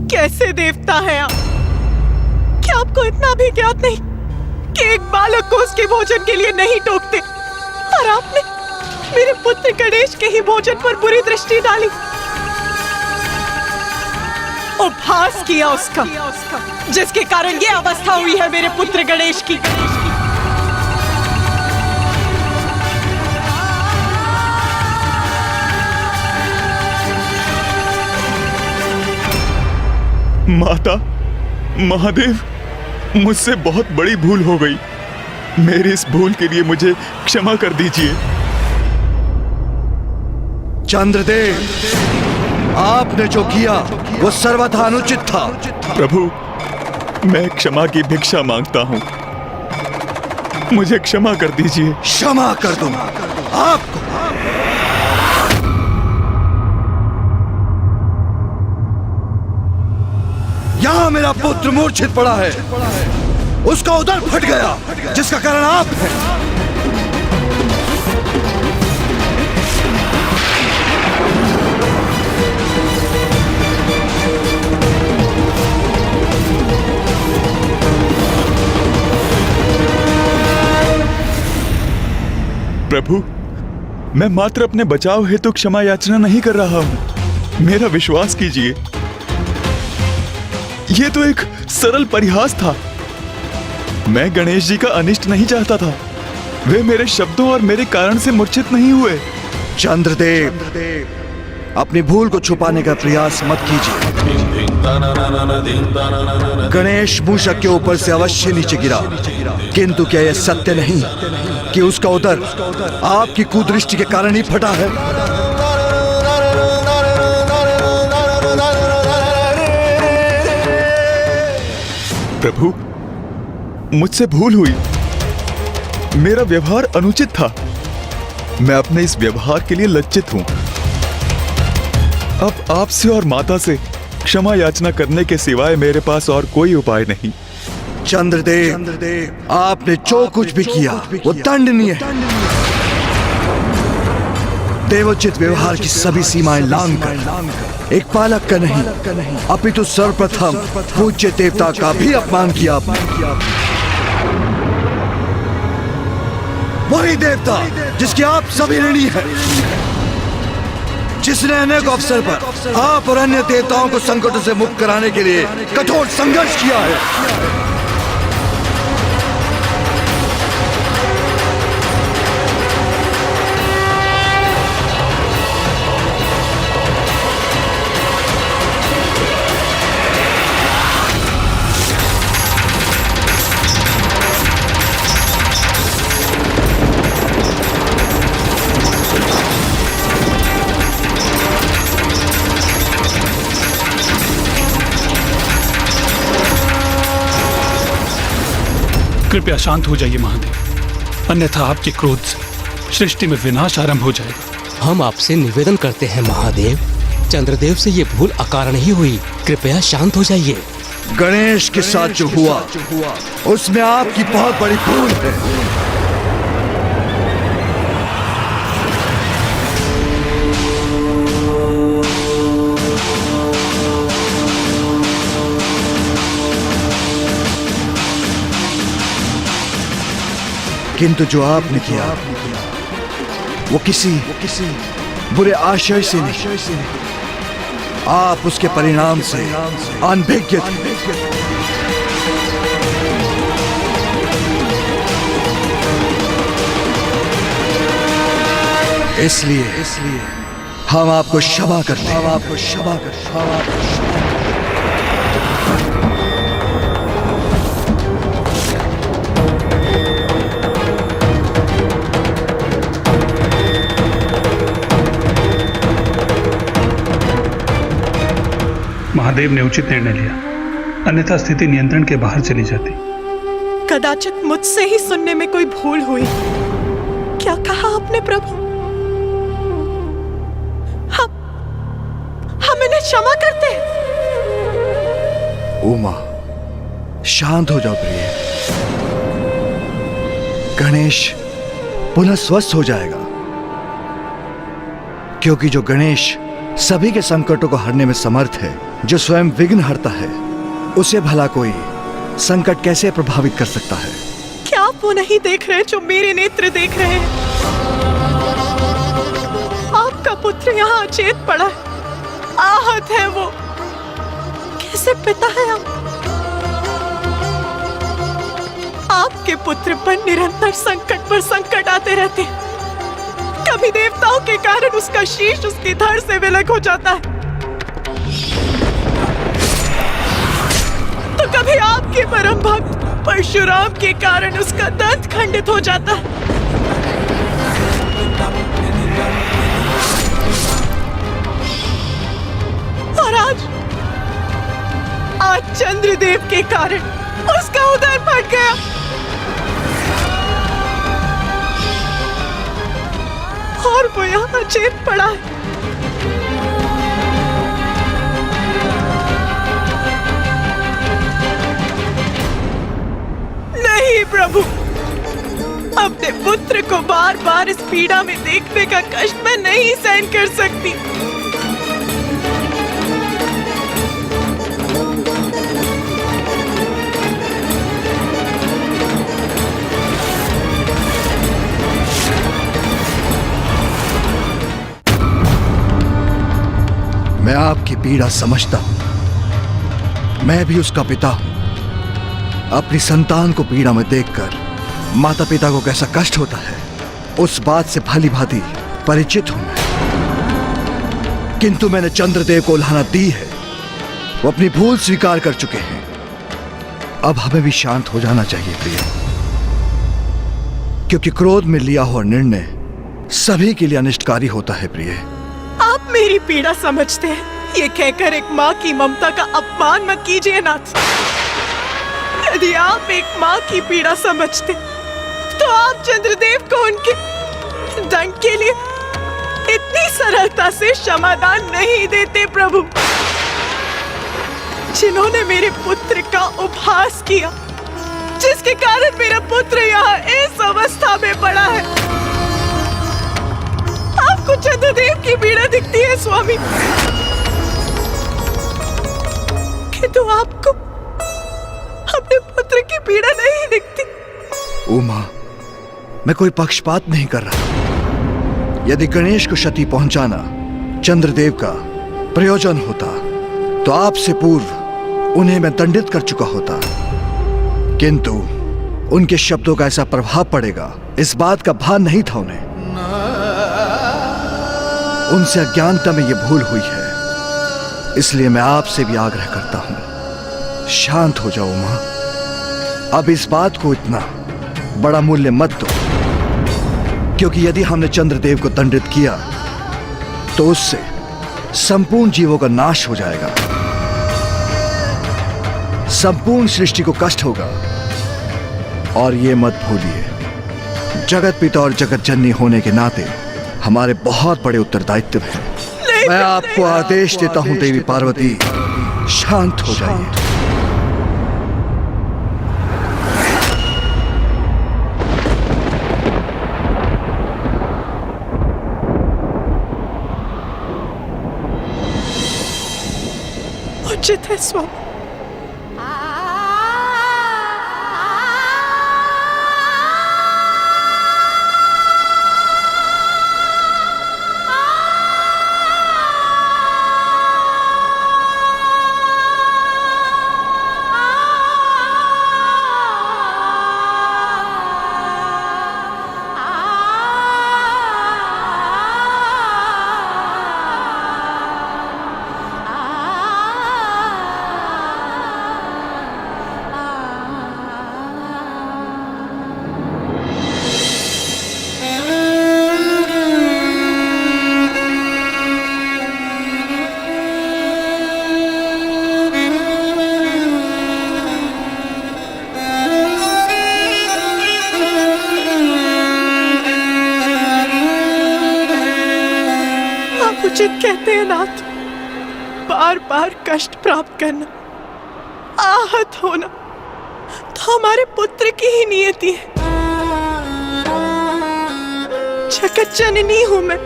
कैसे देवता है आप? क्या आपको इतना भी ज्ञात नहीं कि एक बालक को उसके भोजन के लिए नहीं टोकते? और आपने मेरे पुत्र गणेश के ही भोजन पर बुरी दृष्टि डाली, उपहास किया उसका, जिसके कारण ये अवस्था हुई है मेरे पुत्र गणेश की। माता, महादेव, मुझसे बहुत बड़ी भूल हो गई। मेरी इस भूल के लिए मुझे क्षमा कर दीजिए। चंद्रदेव, आपने जो किया वो सर्वथा अनुचित था। प्रभु, मैं क्षमा की भिक्षा मांगता हूँ, मुझे क्षमा कर दीजिए। क्षमा कर दूंगा आपको। यहाँ मेरा पुत्र मूर्छित पड़ा है, उसका उदर फट गया, जिसका कारण आप हैं। प्रभु, मैं मात्र अपने बचाव हेतु क्षमा याचना नहीं कर रहा हूँ। मेरा विश्वास कीजिए, ये तो एक सरल परिहास था। मैं गणेश जी का अनिष्ट नहीं चाहता था। वे मेरे शब्दों और मेरे कारण से मूर्छित नहीं हुए। चंद्रदेव, अपनी भूल को छुपाने का प्रयास मत कीजिए। गणेश मूषक के ऊपर से अवश्य नीचे गिरा, किंतु क्या यह सत्य नहीं कि उसका उदर आपकी कुदृष्टि के कारण ही फटा है? प्रभु, मुझसे भूल हुई। मेरा व्यवहार अनुचित था। मैं अपने इस व्यवहार के लिए लज्जित हूं। अब आपसे और माता से क्षमा याचना करने के सिवाय मेरे पास और कोई उपाय नहीं। चंद्रदेव, आपने जो कुछ भी किया वो दंडनीय है। देवोचित व्यवहार की सभी सीमाएं लांघकर एक बालक का नहीं अपितु सर्वप्रथम पूज्य देवता का भी अपमान किया आपने। वही देवता जिसके आप सभी ऋणी हैं, जिसने अनेक अवसर पर आप और अन्य देवताओं को संकटों से मुक्त कराने के लिए कठोर संघर्ष किया है। कृपया शांत हो जाइए महादेव, अन्यथा आपके क्रोध से सृष्टि में विनाश आरंभ हो जाएगा। हम आपसे निवेदन करते हैं महादेव, चंद्रदेव से ये भूल अकारण ही हुई, कृपया शांत हो जाइए। गणेश के साथ जो हुआ उसमें आपकी बहुत बड़ी भूल है। किंतु जो आपने किया वो किसी बुरे आशय से नहीं, आप उसके परिणाम से अनभिज्ञ थे। इसलिए हम आपको क्षमा करते हैं। महादेव ने उचित निर्णय लिया, अन्यथा स्थिति नियंत्रण के बाहर चली जाती। कदाचित मुझसे ही सुनने में कोई भूल हुई। क्या कहा आपने प्रभु? हम इन्हें क्षमा करते हैं। उमा, शांत हो जाओ प्रिय। गणेश पुनः स्वस्थ हो जाएगा, क्योंकि जो गणेश सभी के संकटों को हरने में समर्थ है, जो स्वयं विघ्न हरता है, उसे भला कोई संकट कैसे प्रभावित कर सकता है? क्या आप वो नहीं देख रहे जो मेरे नेत्र देख रहे हैं? आपका पुत्र यहाँ अचेत पड़ा है, आहत है वो। कैसे पिता है आप? आपके पुत्र पर निरंतर संकट पर संकट आते रहते हैं। कभी देवताओं के कारण उसका शीश उसकी धड़ से विलग हो जाता है, तो कभी आपके परम भक्त परशुराम के कारण उसका दंत खंडित हो जाता है। और आज चंद्रदेव के कारण उसका उदर फट गया। और वो यहाँ अचेत पड़ा है। नहीं प्रभु, अपने पुत्र को बार बार इस पीड़ा में देखने का कष्ट मैं नहीं सहन कर सकती। मैं आपकी पीड़ा समझता हूं, मैं भी उसका पिता हूं। अपनी संतान को पीड़ा में देखकर माता पिता को कैसा कष्ट होता है, उस बात से भली भांति परिचित हूं मैं। किंतु मैंने चंद्रदेव को उल्हाना दी है, वो अपनी भूल स्वीकार कर चुके हैं। अब हमें भी शांत हो जाना चाहिए प्रिय, क्योंकि क्रोध में लिया हुआ निर्णय सभी के लिए अनिष्टकारी होता है प्रिय। आप मेरी पीड़ा समझते हैं, ये कहकर एक माँ की ममता का अपमान मत कीजिए नाथ। यदि आप एक माँ की पीड़ा समझते तो आप चंद्रदेव को उनके दंड के लिए इतनी सरलता से क्षमादान नहीं देते प्रभु। जिन्होंने मेरे पुत्र का उपहास किया, जिसके कारण मेरा पुत्र यहाँ इस अवस्था में पड़ा है, आपको चंद्रदेव की पीड़ा दिखती है स्वामी, किंतु आपको अपने पुत्र की पीड़ा नहीं दिखती। उमा, मैं कोई पक्षपात नहीं कर रहा। यदि गणेश को क्षति पहुंचाना चंद्रदेव का प्रयोजन होता तो आपसे पूर्व उन्हें मैं दंडित कर चुका होता, किंतु उनके शब्दों का ऐसा प्रभाव पड़ेगा, इस बात का भान नहीं था उन्हें। उनसे अज्ञानता में यह भूल हुई है, इसलिए मैं आपसे भी आग्रह करता हूं, शांत हो जाओ मां। अब इस बात को इतना बड़ा मूल्य मत दो, क्योंकि यदि हमने चंद्रदेव को दंडित किया तो उससे संपूर्ण जीवों का नाश हो जाएगा, संपूर्ण सृष्टि को कष्ट होगा। और ये मत भूलिए, जगत पिता और जगत जननी होने के नाते हमारे बहुत बड़े उत्तरदायित्व हैं। मैं आपको आदेश देता हूं देवी पार्वती, शांत हो जाइए। उचित है स्वामी। उचित कहते हैं नाथ, बार बार कष्ट प्राप्त करना, आहत होना तो हमारे पुत्र की ही नियति है। जगत जननी हूं मैं,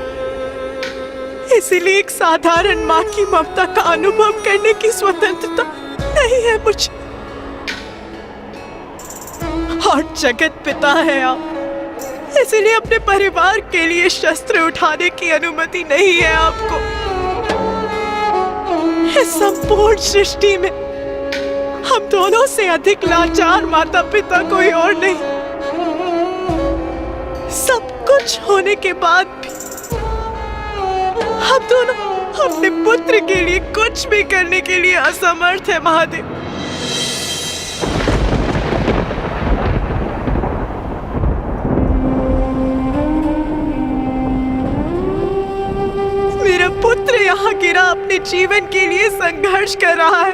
इसीलिए एक साधारण माँ की ममता का अनुभव करने की स्वतंत्रता नहीं है मुझे। और जगत पिता है आप, इसलिए अपने परिवार के लिए शस्त्र उठाने की अनुमति नहीं है आपको। इस संपूर्ण सृष्टि में हम दोनों से अधिक लाचार माता पिता कोई और नहीं। सब कुछ होने के बाद भी हम दोनों अपने पुत्र के लिए कुछ भी करने के लिए असमर्थ है महादेव। मेरा पुत्र यहाँ गिरा अपने जीवन के लिए संघर्ष कर रहा है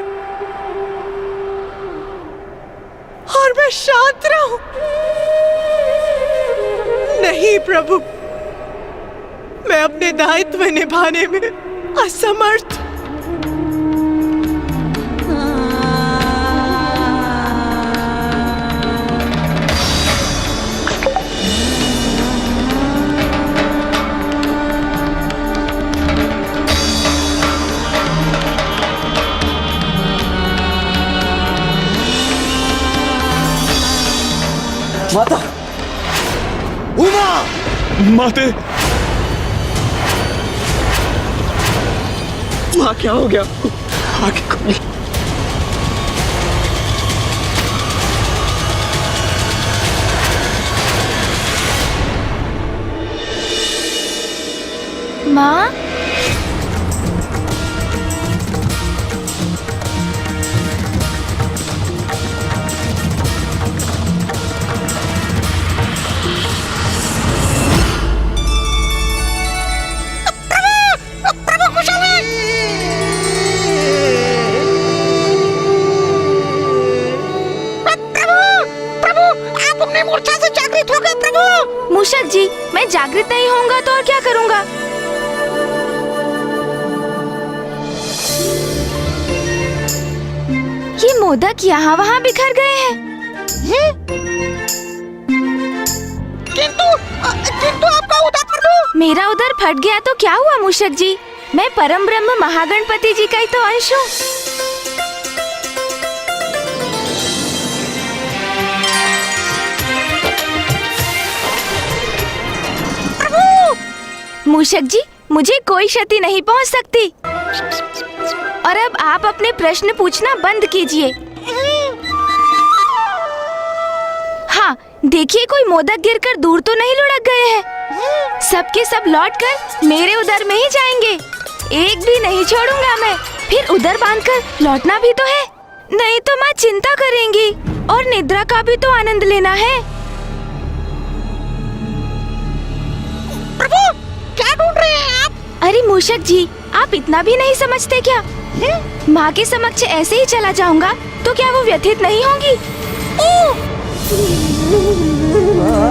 और मैं शांत रहूं? नहीं प्रभु, मैं अपने दायित्व निभाने में असमर्थ। माता, उमा! माते, माँ क्या हो गया? आगे खोली। माँ, मूषक जी, मैं जागृत नहीं होऊंगा तो और क्या करूंगा? ये मोदक यहाँ वहाँ बिखर गए हैं। किंतु आपका उदर प्रभु। मेरा उदर फट गया तो क्या हुआ मूषक जी? मैं परम ब्रह्म महागणपति जी का ही तो अंश हूँ। मूषक जी, मुझे कोई क्षति नहीं पहुंच सकती। और अब आप अपने प्रश्न पूछना बंद कीजिए। हाँ, देखिए कोई मोदक गिरकर दूर तो नहीं लुढ़क गए हैं। सबके सब लौटकर मेरे उदर में ही जाएंगे। एक भी नहीं छोड़ूंगा मैं। फिर उदर बांधकर लौटना भी तो है, नहीं तो माँ चिंता करेंगी और निद्रा का भी तो आनंद लेना है। प्रभु, क्या ढूंढ रहे हैं आप? अरे मूषक जी, आप इतना भी नहीं समझते क्या? माँ के समक्ष ऐसे ही चला जाऊंगा तो क्या वो व्यथित नहीं होंगी? आ